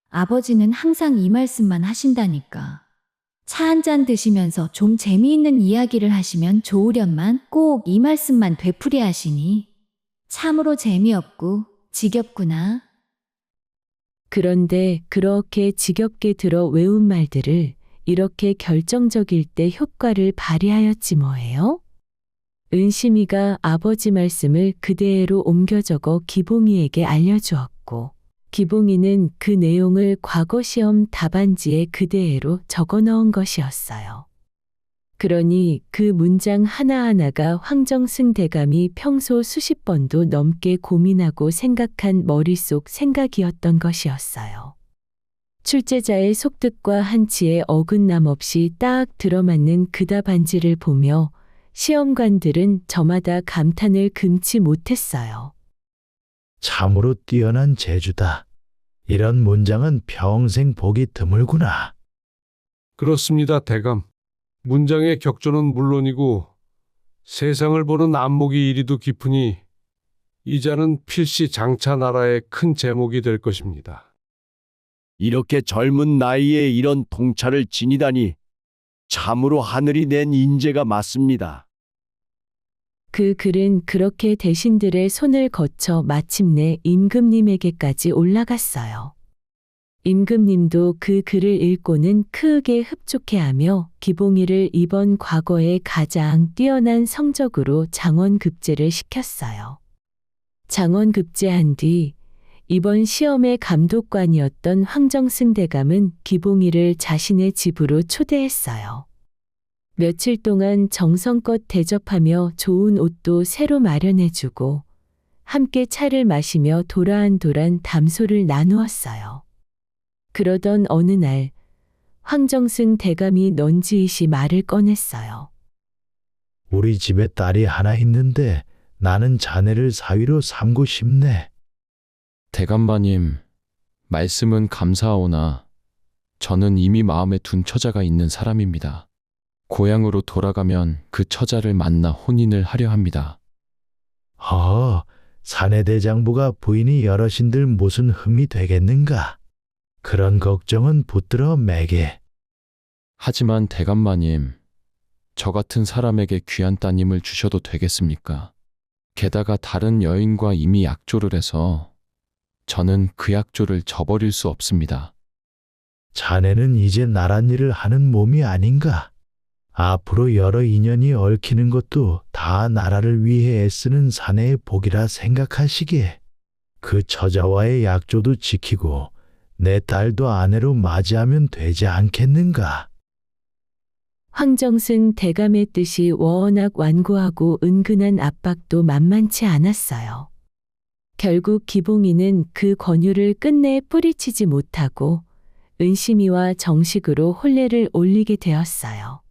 아버지는 항상 이 말씀만 하신다니까. 차 한 잔 드시면서 좀 재미있는 이야기를 하시면 좋으련만 꼭 이 말씀만 되풀이하시니 참으로 재미없고 지겹구나. 그런데 그렇게 지겹게 들어 외운 말들을 이렇게 결정적일 때 효과를 발휘하였지 뭐예요? 은심이가 아버지 말씀을 그대로 옮겨 적어 기봉이에게 알려주었고 기봉이는 그 내용을 과거 시험 답안지에 그대로 적어 넣은 것이었어요. 그러니 그 문장 하나하나가 황정승 대감이 평소 수십 번도 넘게 고민하고 생각한 머릿속 생각이었던 것이었어요. 출제자의 속뜻과 한치의 어긋남 없이 딱 들어맞는 그 답안지를 보며 시험관들은 저마다 감탄을 금치 못했어요. 참으로 뛰어난 재주다. 이런 문장은 평생 보기 드물구나. 그렇습니다, 대감. 문장의 격조는 물론이고 세상을 보는 안목이 이리도 깊으니 이 자는 필시 장차 나라의 큰 제목이 될 것입니다. 이렇게 젊은 나이에 이런 통찰을 지니다니 참으로 하늘이 낸 인재가 맞습니다. 그 글은 그렇게 대신들의 손을 거쳐 마침내 임금님에게까지 올라갔어요. 임금님도 그 글을 읽고는 크게 흡족해하며 기봉이를 이번 과거에 가장 뛰어난 성적으로 장원급제를 시켰어요. 장원급제한 뒤 이번 시험의 감독관이었던 황정승 대감은 기봉이를 자신의 집으로 초대했어요. 며칠 동안 정성껏 대접하며 좋은 옷도 새로 마련해주고 함께 차를 마시며 도란도란 담소를 나누었어요. 그러던 어느 날 황정승 대감이 넌지시 말을 꺼냈어요. 우리 집에 딸이 하나 있는데 나는 자네를 사위로 삼고 싶네. 대감마님, 말씀은 감사하오나 저는 이미 마음에 둔 처자가 있는 사람입니다. 고향으로 돌아가면 그 처자를 만나 혼인을 하려 합니다. 사내대장부가 부인이 여럿인들 무슨 흠이 되겠는가? 그런 걱정은 붙들어 매게. 하지만 대감마님, 저 같은 사람에게 귀한 따님을 주셔도 되겠습니까? 게다가 다른 여인과 이미 약조를 해서 저는 그 약조를 저버릴 수 없습니다. 자네는 이제 나란 일을 하는 몸이 아닌가? 앞으로 여러 인연이 얽히는 것도 다 나라를 위해 애쓰는 사내의 복이라 생각하시기에 그 처자와의 약조도 지키고 내 딸도 아내로 맞이하면 되지 않겠는가? 황정승 대감의 뜻이 워낙 완고하고 은근한 압박도 만만치 않았어요. 결국 기봉이는 그 권유를 끝내 뿌리치지 못하고 은심이와 정식으로 혼례를 올리게 되었어요.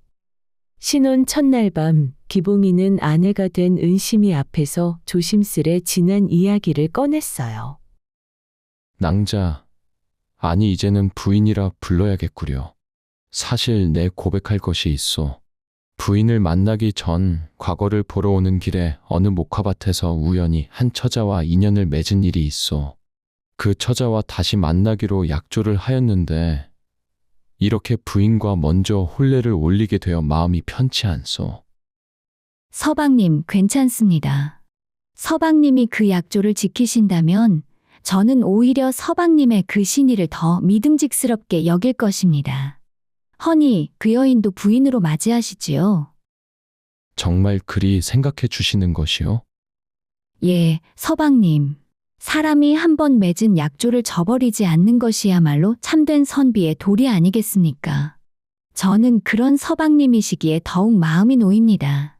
신혼 첫날 밤 기봉이는 아내가 된 은심이 앞에서 조심스레 지난 이야기를 꺼냈어요. 낭자, 아니 이제는 부인이라 불러야겠구려. 사실 내 고백할 것이 있어. 부인을 만나기 전 과거를 보러 오는 길에 어느 목화밭에서 우연히 한 처자와 인연을 맺은 일이 있어. 그 처자와 다시 만나기로 약조를 하였는데 이렇게 부인과 먼저 혼례를 올리게 되어 마음이 편치 않소. 서방님, 괜찮습니다. 서방님이 그 약조를 지키신다면 저는 오히려 서방님의 그 신의를 더 믿음직스럽게 여길 것입니다. 허니 그 여인도 부인으로 맞이하시지요? 정말 그리 생각해 주시는 것이요? 예, 서방님. 사람이 한번 맺은 약조를 저버리지 않는 것이야말로 참된 선비의 도리 아니겠습니까? 저는 그런 서방님이시기에 더욱 마음이 놓입니다.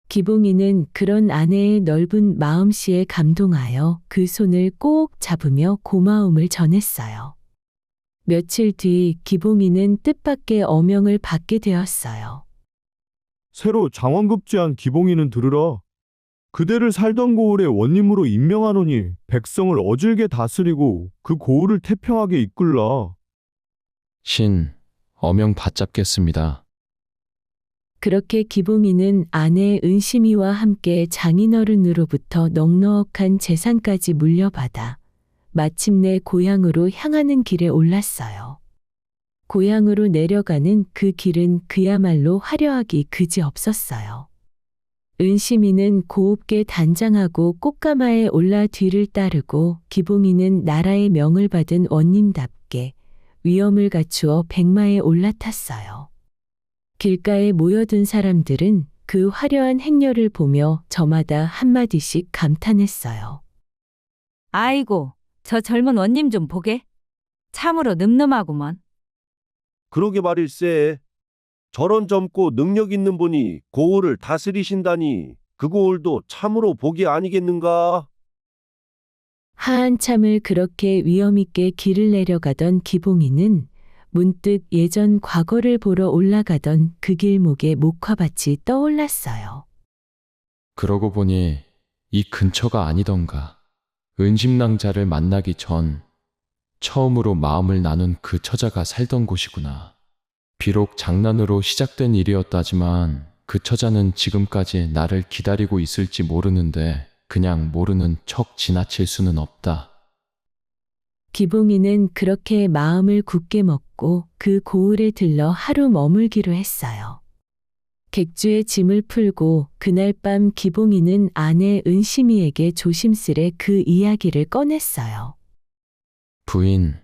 기봉이는 그런 아내의 넓은 마음씨에 감동하여 그 손을 꼭 잡으며 고마움을 전했어요. 며칠 뒤 기봉이는 뜻밖의 어명을 받게 되었어요. 새로 장원급제한 기봉이는 들으라. 그대를 살던 고을의 원님으로 임명하노니 백성을 어질게 다스리고 그 고을을 태평하게 이끌라. 신, 어명 받잡겠습니다. 그렇게 기봉이는 아내 은심이와 함께 장인어른으로부터 넉넉한 재산까지 물려받아 마침내 고향으로 향하는 길에 올랐어요. 고향으로 내려가는 그 길은 그야말로 화려하기 그지없었어요. 은심이는 고웁게 단장하고 꽃가마에 올라 뒤를 따르고 기봉이는 나라의 명을 받은 원님답게 위엄을 갖추어 백마에 올라탔어요. 길가에 모여든 사람들은 그 화려한 행렬을 보며 저마다 한마디씩 감탄했어요. 아이고, 저 젊은 원님 좀 보게. 참으로 늠름하구먼. 그러게 말일세. 저런 젊고 능력 있는 분이 고을을 다스리신다니 그 고을도 참으로 복이 아니겠는가? 한참을 그렇게 위엄있게 길을 내려가던 기봉이는 문득 예전 과거를 보러 올라가던 그 길목에 목화밭이 떠올랐어요. 그러고 보니 이 근처가 아니던가. 은심낭자를 만나기 전 처음으로 마음을 나눈 그 처자가 살던 곳이구나. 비록 장난으로 시작된 일이었다지만 그 처자는 지금까지 나를 기다리고 있을지 모르는데 그냥 모르는 척 지나칠 수는 없다. 기봉이는 그렇게 마음을 굳게 먹고 그 고을에 들러 하루 머물기로 했어요. 객주의 짐을 풀고 그날 밤 기봉이는 아내 은심이에게 조심스레 그 이야기를 꺼냈어요. 부인,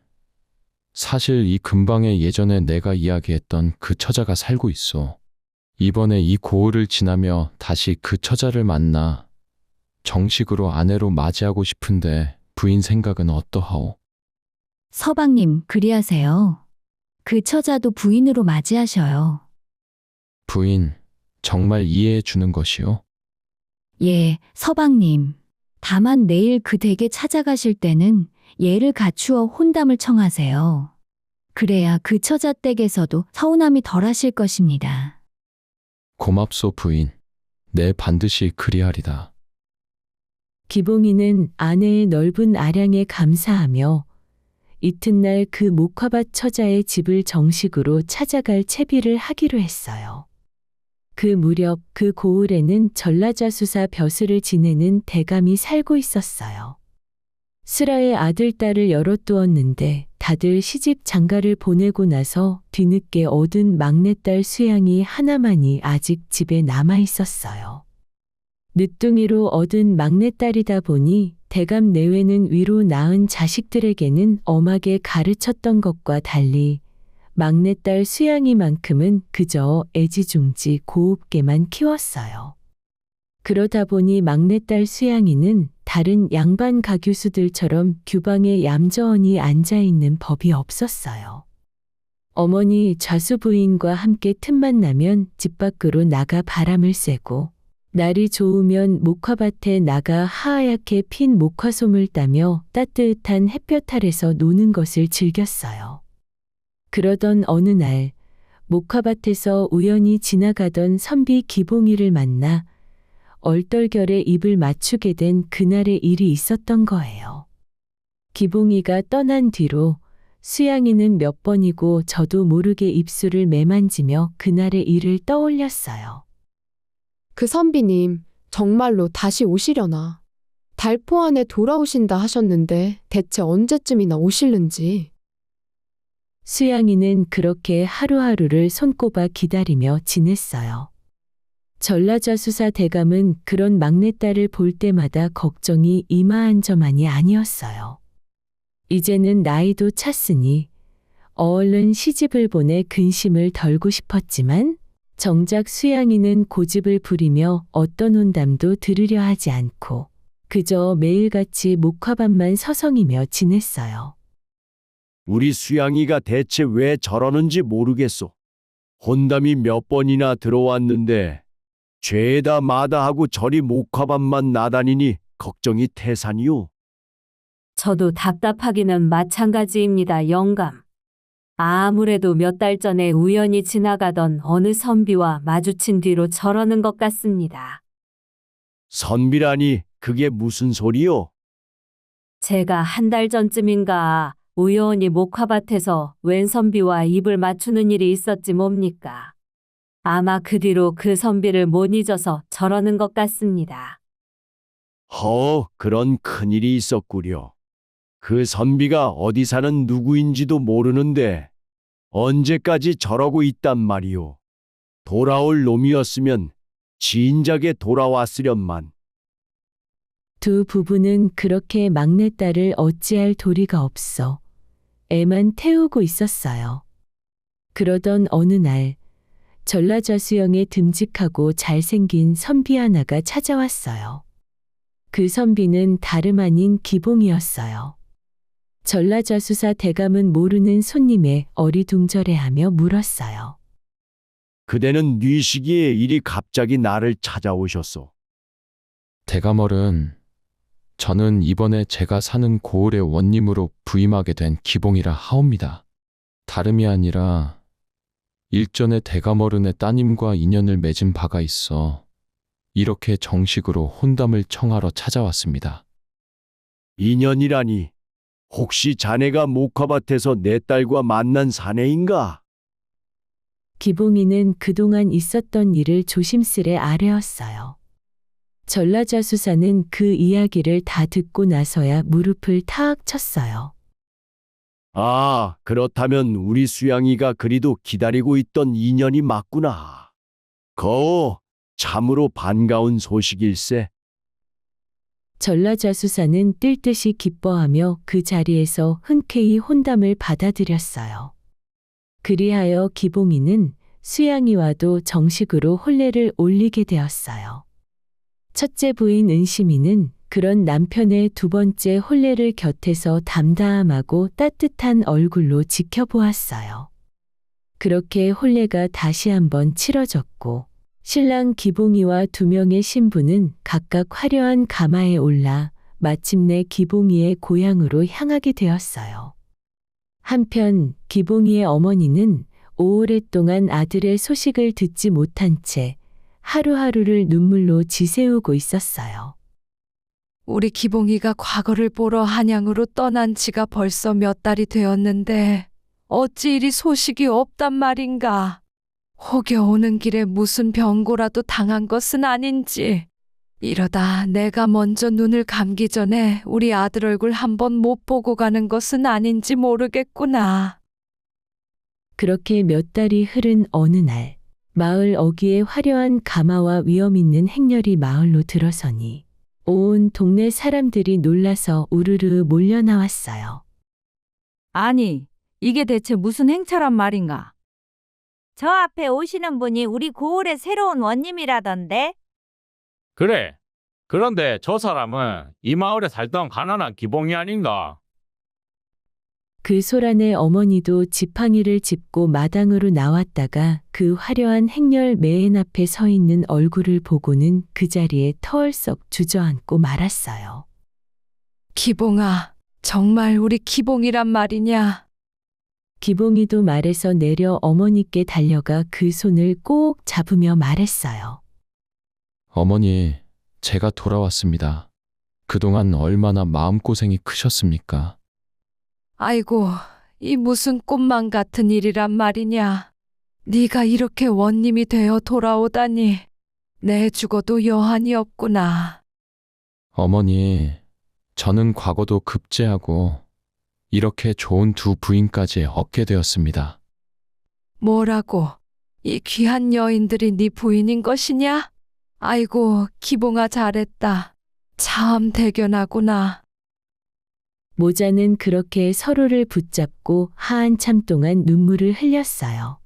사실 이 근방에 예전에 내가 이야기했던 그 처자가 살고 있어. 이번에 이 고을을 지나며 다시 그 처자를 만나 정식으로 아내로 맞이하고 싶은데 부인 생각은 어떠하오? 서방님, 그리하세요. 그 처자도 부인으로 맞이하셔요. 부인, 정말 이해해 주는 것이오? 예, 서방님. 다만 내일 그 댁에 찾아가실 때는 예를 갖추어 혼담을 청하세요. 그래야 그 처자 댁에서도 서운함이 덜하실 것입니다. 고맙소 부인. 내 반드시 그리하리다. 기봉이는 아내의 넓은 아량에 감사하며 이튿날 그 목화밭 처자의 집을 정식으로 찾아갈 채비를 하기로 했어요. 그 무렵 그 고을에는 전라자수사 벼슬을 지내는 대감이 살고 있었어요. 슬아의 아들, 딸을 여럿 두었는데 다들 시집 장가를 보내고 나서 뒤늦게 얻은 막내딸 수양이 하나만이 아직 집에 남아 있었어요. 늦둥이로 얻은 막내딸이다 보니 대감 내외는 위로 낳은 자식들에게는 엄하게 가르쳤던 것과 달리 막내딸 수양이만큼은 그저 애지중지 고웁게만 키웠어요. 그러다 보니 막내딸 수양이는 다른 양반 가교수들처럼 규방에 얌전히 앉아있는 법이 없었어요. 어머니 좌수 부인과 함께 틈만 나면 집 밖으로 나가 바람을 쐬고 날이 좋으면 목화밭에 나가 하얗게 핀 목화솜을 따며 따뜻한 햇볕 아래서 노는 것을 즐겼어요. 그러던 어느 날 목화밭에서 우연히 지나가던 선비 기봉이를 만나 얼떨결에 입을 맞추게 된 그날의 일이 있었던 거예요. 기봉이가 떠난 뒤로 수양이는 몇 번이고 저도 모르게 입술을 매만지며 그날의 일을 떠올렸어요. 그 선비님, 정말로 다시 오시려나? 달포 안에 돌아오신다 하셨는데 대체 언제쯤이나 오실는지. 수양이는 그렇게 하루하루를 손꼽아 기다리며 지냈어요. 전라자수사 대감은 그런 막내딸을 볼 때마다 걱정이 이마한저만이 아니었어요. 이제는 나이도 찼으니 얼른 시집을 보내 근심을 덜고 싶었지만 정작 수양이는 고집을 부리며 어떤 혼담도 들으려 하지 않고 그저 매일같이 목화밭만 서성이며 지냈어요. 우리 수양이가 대체 왜 저러는지 모르겠소. 혼담이 몇 번이나 들어왔는데 죄다 마다하고 저리 목화밭만 나다니니 걱정이 태산이요. 저도 답답하기는 마찬가지입니다, 영감. 아무래도 몇 달 전에 우연히 지나가던 어느 선비와 마주친 뒤로 저러는 것 같습니다. 선비라니 그게 무슨 소리요? 제가 한 달 전쯤인가 우연히 목화밭에서 웬 선비와 입을 맞추는 일이 있었지 뭡니까. 아마 그 뒤로 그 선비를 못 잊어서 저러는 것 같습니다. 그런 큰일이 있었구려. 그 선비가 어디 사는 누구인지도 모르는데 언제까지 저러고 있단 말이오. 돌아올 놈이었으면 진작에 돌아왔으련만. 두 부부는 그렇게 막내딸을 어찌할 도리가 없어 애만 태우고 있었어요. 그러던 어느 날 전라좌수영에 듬직하고 잘생긴 선비 하나가 찾아왔어요. 그 선비는 다름 아닌 기봉이었어요. 전라좌수사 대감은 모르는 손님에 어리둥절해하며 물었어요. 그대는 네 시기에 이리 갑자기 나를 찾아오셨소. 대감어른, 저는 이번에 제가 사는 고을의 원님으로 부임하게 된 기봉이라 하옵니다. 다름이 아니라 일전에 대감어른의 따님과 인연을 맺은 바가 있어 이렇게 정식으로 혼담을 청하러 찾아왔습니다. 인연이라니, 혹시 자네가 목화밭에서 내 딸과 만난 사내인가? 기봉이는 그동안 있었던 일을 조심스레 아뢰었어요. 전라자수사는 그 이야기를 다 듣고 나서야 무릎을 탁 쳤어요. 아, 그렇다면 우리 수양이가 그리도 기다리고 있던 인연이 맞구나. 거오, 참으로 반가운 소식일세. 전라자수사는 뜰 듯이 기뻐하며 그 자리에서 흔쾌히 혼담을 받아들였어요. 그리하여 기봉이는 수양이와도 정식으로 혼례를 올리게 되었어요. 첫째 부인 은심이는 그런 남편의 두 번째 혼례를 곁에서 담담하고 따뜻한 얼굴로 지켜보았어요. 그렇게 혼례가 다시 한번 치러졌고 신랑 기봉이와 두 명의 신부는 각각 화려한 가마에 올라 마침내 기봉이의 고향으로 향하게 되었어요. 한편 기봉이의 어머니는 오랫동안 아들의 소식을 듣지 못한 채 하루하루를 눈물로 지새우고 있었어요. 우리 기봉이가 과거를 보러 한양으로 떠난 지가 벌써 몇 달이 되었는데 어찌 이리 소식이 없단 말인가. 혹여 오는 길에 무슨 병고라도 당한 것은 아닌지. 이러다 내가 먼저 눈을 감기 전에 우리 아들 얼굴 한번 못 보고 가는 것은 아닌지 모르겠구나. 그렇게 몇 달이 흐른 어느 날 마을 어귀에 화려한 가마와 위엄 있는 행렬이 마을로 들어서니 온 동네 사람들이 놀라서 우르르 몰려 나왔어요. 아니, 이게 대체 무슨 행차란 말인가? 저 앞에 오시는 분이 우리 고을의 새로운 원님이라던데? 그래. 그런데 저 사람은 이 마을에 살던 가난한 기봉이 아닌가? 그 소란의 어머니도 지팡이를 짚고 마당으로 나왔다가 그 화려한 행렬 맨 앞에 서 있는 얼굴을 보고는 그 자리에 털썩 주저앉고 말았어요. 기봉아, 정말 우리 기봉이란 말이냐? 기봉이도 말에서 내려 어머니께 달려가 그 손을 꼭 잡으며 말했어요. 어머니, 제가 돌아왔습니다. 그동안 얼마나 마음고생이 크셨습니까? 아이고, 이 무슨 꿈만 같은 일이란 말이냐. 네가 이렇게 원님이 되어 돌아오다니. 내 죽어도 여한이 없구나. 어머니, 저는 과거도 급제하고 이렇게 좋은 두 부인까지 얻게 되었습니다. 뭐라고? 이 귀한 여인들이 네 부인인 것이냐? 아이고, 기봉아 잘했다. 참 대견하구나. 모자는 그렇게 서로를 붙잡고 한참 동안 눈물을 흘렸어요.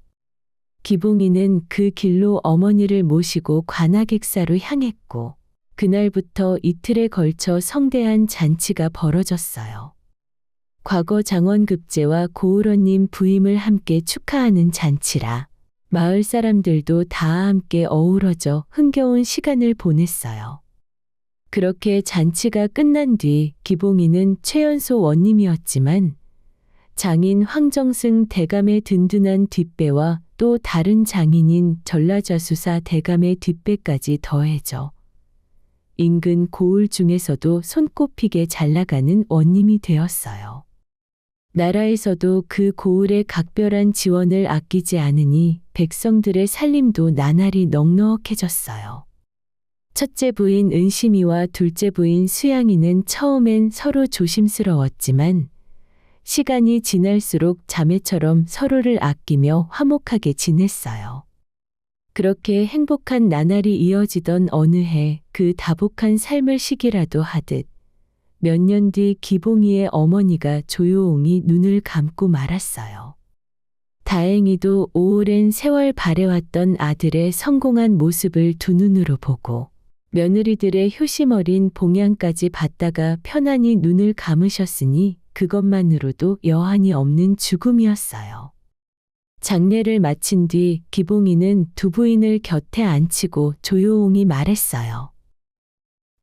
기봉이는 그 길로 어머니를 모시고 관악객사로 향했고 그날부터 이틀에 걸쳐 성대한 잔치가 벌어졌어요. 과거 장원급제와 고을원님 부임을 함께 축하하는 잔치라 마을 사람들도 다 함께 어우러져 흥겨운 시간을 보냈어요. 그렇게 잔치가 끝난 뒤 기봉이는 최연소 원님이었지만 장인 황정승 대감의 든든한 뒷배와 또 다른 장인인 전라자수사 대감의 뒷배까지 더해져 인근 고을 중에서도 손꼽히게 잘나가는 원님이 되었어요. 나라에서도 그 고을의 각별한 지원을 아끼지 않으니 백성들의 살림도 나날이 넉넉해졌어요. 첫째 부인 은심이와 둘째 부인 수양이는 처음엔 서로 조심스러웠지만 시간이 지날수록 자매처럼 서로를 아끼며 화목하게 지냈어요. 그렇게 행복한 나날이 이어지던 어느 해 그 다복한 삶을 시기라도 하듯 몇 년 뒤 기봉이의 어머니가 조용히 눈을 감고 말았어요. 다행히도 오랜 세월 바래왔던 아들의 성공한 모습을 두 눈으로 보고 며느리들의 효심 어린 봉양까지 받다가 편안히 눈을 감으셨으니 그것만으로도 여한이 없는 죽음이었어요. 장례를 마친 뒤 기봉이는 두 부인을 곁에 앉히고 조용히 말했어요.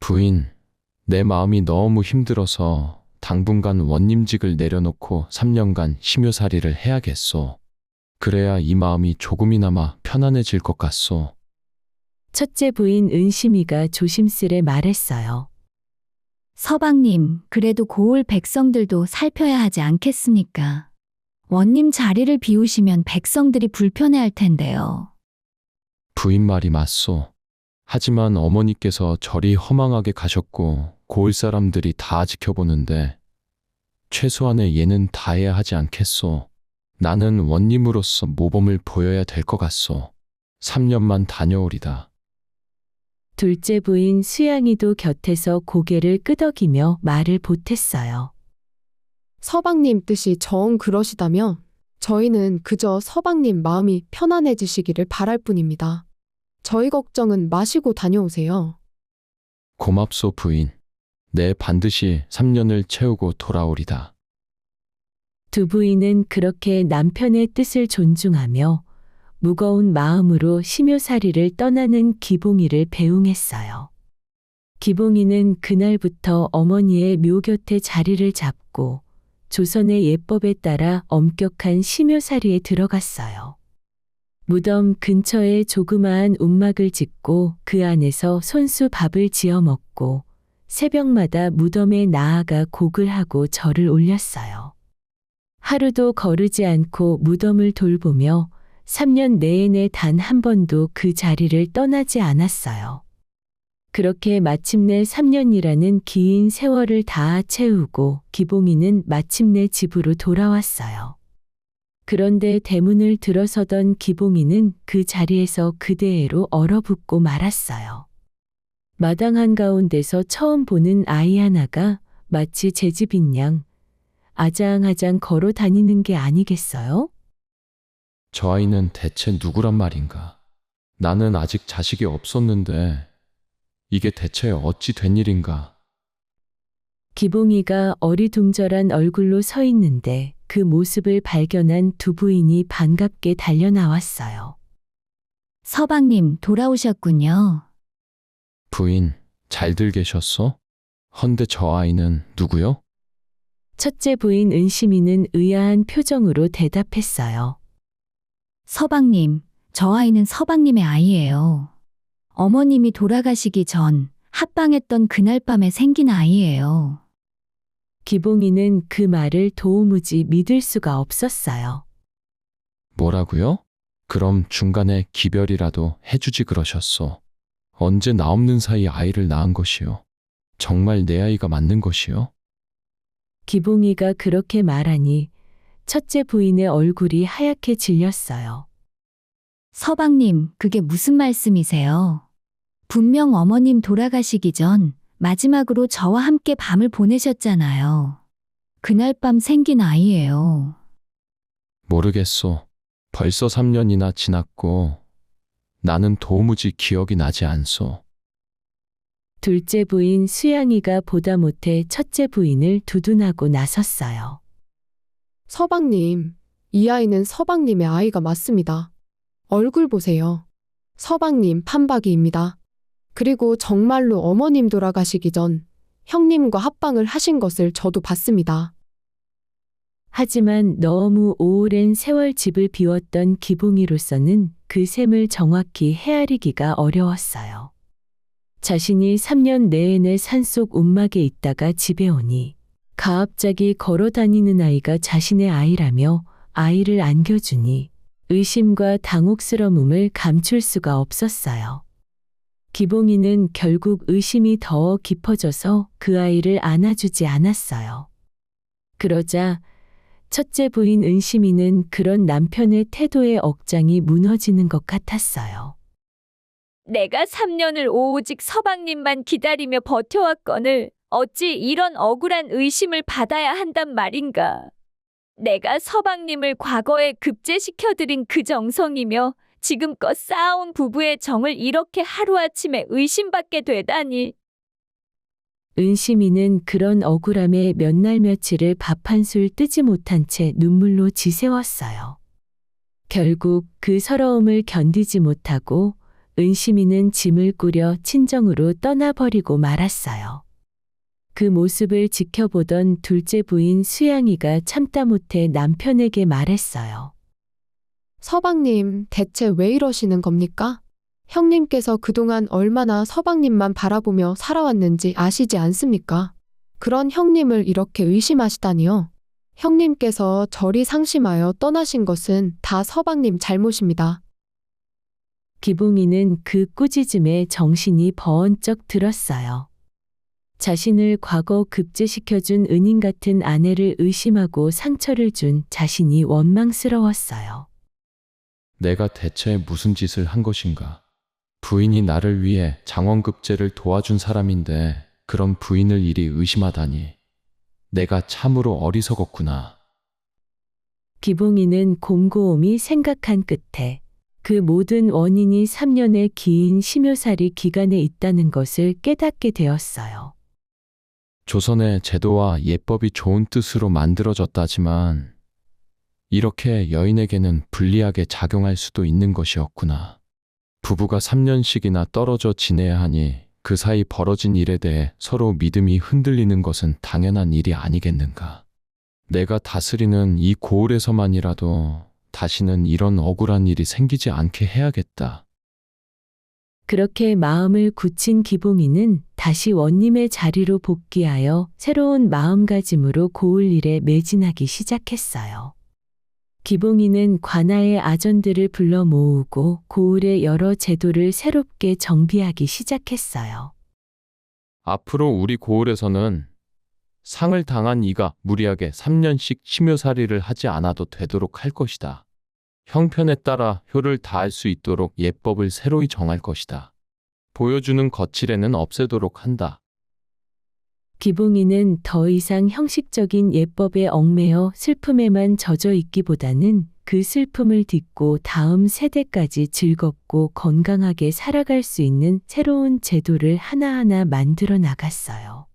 부인, 내 마음이 너무 힘들어서 당분간 원님직을 내려놓고 3년간 심효살이를 해야겠소. 그래야 이 마음이 조금이나마 편안해질 것 같소. 첫째 부인 은심이가 조심스레 말했어요. 서방님, 그래도 고을 백성들도 살펴야 하지 않겠습니까? 원님 자리를 비우시면 백성들이 불편해할 텐데요. 부인 말이 맞소. 하지만 어머니께서 절이 허망하게 가셨고 고을 사람들이 다 지켜보는데 최소한의 예는 다해야 하지 않겠소. 나는 원님으로서 모범을 보여야 될 것 같소. 3년만 다녀오리다. 둘째 부인 수양이도 곁에서 고개를 끄덕이며 말을 보탰어요. 서방님 뜻이 정 그러시다면 저희는 그저 서방님 마음이 편안해지시기를 바랄 뿐입니다. 저희 걱정은 마시고 다녀오세요. 고맙소 부인. 내 반드시 3년을 채우고 돌아오리다. 두 부인은 그렇게 남편의 뜻을 존중하며 무거운 마음으로 심효살이를 떠나는 기봉이를 배웅했어요. 기봉이는 그날부터 어머니의 묘 곁에 자리를 잡고 조선의 예법에 따라 엄격한 심효살이에 들어갔어요. 무덤 근처에 조그마한 움막을 짓고 그 안에서 손수 밥을 지어 먹고 새벽마다 무덤에 나아가 곡을 하고 절을 올렸어요. 하루도 거르지 않고 무덤을 돌보며 3년 내내 단 한 번도 그 자리를 떠나지 않았어요. 그렇게 마침내 3년이라는 긴 세월을 다 채우고 기봉이는 마침내 집으로 돌아왔어요. 그런데 대문을 들어서던 기봉이는 그 자리에서 그대로 얼어붙고 말았어요. 마당 한가운데서 처음 보는 아이 하나가 마치 제 집인 양 아장아장 걸어 다니는 게 아니겠어요? 저 아이는 대체 누구란 말인가? 나는 아직 자식이 없었는데 이게 대체 어찌 된 일인가? 기봉이가 어리둥절한 얼굴로 서 있는데 그 모습을 발견한 두 부인이 반갑게 달려나왔어요. 서방님, 돌아오셨군요. 부인, 잘들 계셨소? 헌데 저 아이는 누구요? 첫째 부인 은심이는 의아한 표정으로 대답했어요. 서방님, 저 아이는 서방님의 아이예요. 어머님이 돌아가시기 전 합방했던 그날 밤에 생긴 아이예요. 기봉이는 그 말을 도무지 믿을 수가 없었어요. 뭐라고요? 그럼 중간에 기별이라도 해주지 그러셨소. 언제 나 없는 사이 아이를 낳은 것이요? 정말 내 아이가 맞는 것이요? 기봉이가 그렇게 말하니 첫째 부인의 얼굴이 하얗게 질렸어요. 서방님, 그게 무슨 말씀이세요? 분명 어머님 돌아가시기 전 마지막으로 저와 함께 밤을 보내셨잖아요. 그날 밤 생긴 아이예요. 모르겠소. 벌써 3년이나 지났고 나는 도무지 기억이 나지 않소. 둘째 부인 수양이가 보다 못해 첫째 부인을 두둔하고 나섰어요. 서방님, 이 아이는 서방님의 아이가 맞습니다. 얼굴 보세요. 서방님 판박이입니다. 그리고 정말로 어머님 돌아가시기 전 형님과 합방을 하신 것을 저도 봤습니다. 하지만 너무 오랜 세월 집을 비웠던 기봉이로서는 그 셈을 정확히 헤아리기가 어려웠어요. 자신이 3년 내내 산속 움막에 있다가 집에 오니 갑자기 걸어 다니는 아이가 자신의 아이라며 아이를 안겨주니 의심과 당혹스러움을 감출 수가 없었어요. 기봉이는 결국 의심이 더 깊어져서 그 아이를 안아주지 않았어요. 그러자 첫째 부인 은심이는 그런 남편의 태도에 억장이 무너지는 것 같았어요. 내가 3년을 오직 서방님만 기다리며 버텨왔거늘 어찌 이런 억울한 의심을 받아야 한단 말인가. 내가 서방님을 과거에 급제시켜드린 그 정성이며 지금껏 쌓아온 부부의 정을 이렇게 하루아침에 의심받게 되다니. 은심이는 그런 억울함에 몇 날 며칠을 밥 한 술 뜨지 못한 채 눈물로 지새웠어요. 결국 그 서러움을 견디지 못하고 은심이는 짐을 꾸려 친정으로 떠나버리고 말았어요. 그 모습을 지켜보던 둘째 부인 수양이가 참다 못해 남편에게 말했어요. 서방님, 대체 왜 이러시는 겁니까? 형님께서 그동안 얼마나 서방님만 바라보며 살아왔는지 아시지 않습니까? 그런 형님을 이렇게 의심하시다니요. 형님께서 저리 상심하여 떠나신 것은 다 서방님 잘못입니다. 기봉이는 그 꾸짖음에 정신이 번쩍 들었어요. 자신을 과거 급제시켜준 은인 같은 아내를 의심하고 상처를 준 자신이 원망스러웠어요. 내가 대체 무슨 짓을 한 것인가? 부인이 나를 위해 장원급제를 도와준 사람인데 그런 부인을 이리 의심하다니. 내가 참으로 어리석었구나. 기봉이는 곰곰이 생각한 끝에 그 모든 원인이 3년의 긴 심효살이 기간에 있다는 것을 깨닫게 되었어요. 조선의 제도와 예법이 좋은 뜻으로 만들어졌다지만 이렇게 여인에게는 불리하게 작용할 수도 있는 것이었구나. 부부가 3년씩이나 떨어져 지내야 하니 그 사이 벌어진 일에 대해 서로 믿음이 흔들리는 것은 당연한 일이 아니겠는가. 내가 다스리는 이 고을에서만이라도 다시는 이런 억울한 일이 생기지 않게 해야겠다. 그렇게 마음을 굳힌 기봉이는 다시 원님의 자리로 복귀하여 새로운 마음가짐으로 고을 일에 매진하기 시작했어요. 기봉이는 관아의 아전들을 불러 모으고 고을의 여러 제도를 새롭게 정비하기 시작했어요. 앞으로 우리 고을에서는 상을 당한 이가 무리하게 3년씩 심효살이를 하지 않아도 되도록 할 것이다. 형편에 따라 효를 다할 수 있도록 예법을 새로이 정할 것이다. 보여주는 거칠에는 없애도록 한다. 기봉이는 더 이상 형식적인 예법에 얽매여 슬픔에만 젖어 있기보다는 그 슬픔을 딛고 다음 세대까지 즐겁고 건강하게 살아갈 수 있는 새로운 제도를 하나하나 만들어 나갔어요.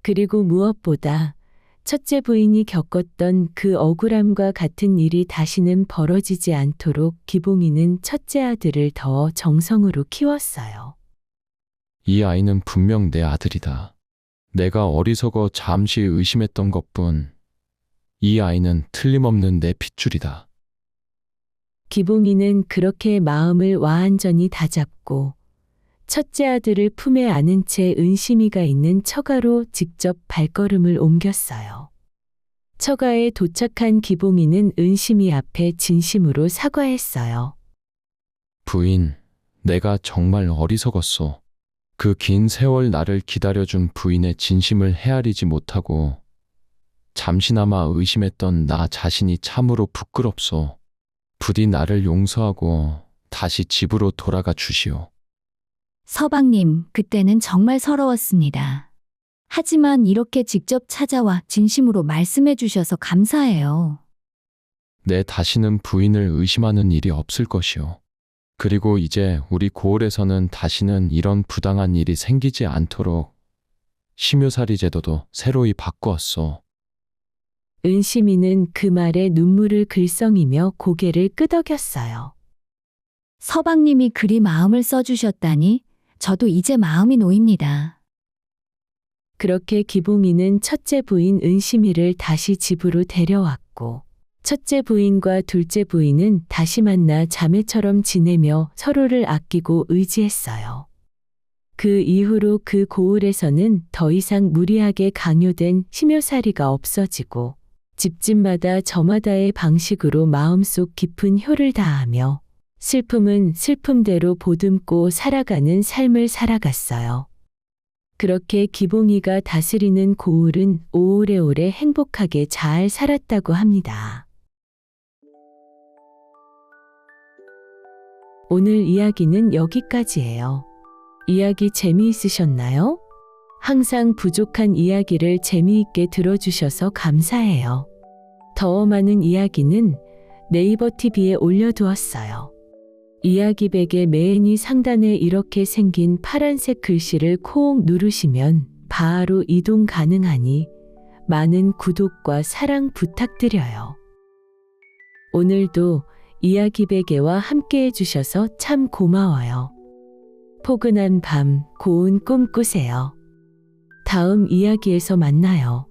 그리고 무엇보다 첫째 부인이 겪었던 그 억울함과 같은 일이 다시는 벌어지지 않도록 기봉이는 첫째 아들을 더 정성으로 키웠어요. 이 아이는 분명 내 아들이다. 내가 어리석어 잠시 의심했던 것뿐 이 아이는 틀림없는 내 핏줄이다. 기봉이는 그렇게 마음을 완전히 다잡고 첫째 아들을 품에 안은 채 은심이가 있는 처가로 직접 발걸음을 옮겼어요. 처가에 도착한 기봉이는 은심이 앞에 진심으로 사과했어요. 부인, 내가 정말 어리석었소. 그 긴 세월 나를 기다려준 부인의 진심을 헤아리지 못하고 잠시나마 의심했던 나 자신이 참으로 부끄럽소. 부디 나를 용서하고 다시 집으로 돌아가 주시오. 서방님, 그때는 정말 서러웠습니다. 하지만 이렇게 직접 찾아와 진심으로 말씀해 주셔서 감사해요. 내 다시는 부인을 의심하는 일이 없을 것이오. 그리고 이제 우리 고을에서는 다시는 이런 부당한 일이 생기지 않도록 심효살이 제도도 새로이 바꾸었소. 은심이는 그 말에 눈물을 글썽이며 고개를 끄덕였어요. 서방님이 그리 마음을 써주셨다니 저도 이제 마음이 놓입니다. 그렇게 기봉이는 첫째 부인 은심이를 다시 집으로 데려왔고 첫째 부인과 둘째 부인은 다시 만나 자매처럼 지내며 서로를 아끼고 의지했어요. 그 이후로 그 고을에서는 더 이상 무리하게 강요된 심효살이가 없어지고 집집마다 저마다의 방식으로 마음속 깊은 효를 다하며 슬픔은 슬픔대로 보듬고 살아가는 삶을 살아갔어요. 그렇게 기봉이가 다스리는 고을은 오래오래 행복하게 잘 살았다고 합니다. 오늘 이야기는 여기까지예요. 이야기 재미있으셨나요? 항상 부족한 이야기를 재미있게 들어주셔서 감사해요. 더 많은 이야기는 네이버 TV에 올려두었어요. 이야기백의 메뉴 상단에 이렇게 생긴 파란색 글씨를 콕 누르시면 바로 이동 가능하니 많은 구독과 사랑 부탁드려요. 오늘도 이야기 베개와 함께 해주셔서 참 고마워요. 포근한 밤, 고운 꿈 꾸세요. 다음 이야기에서 만나요.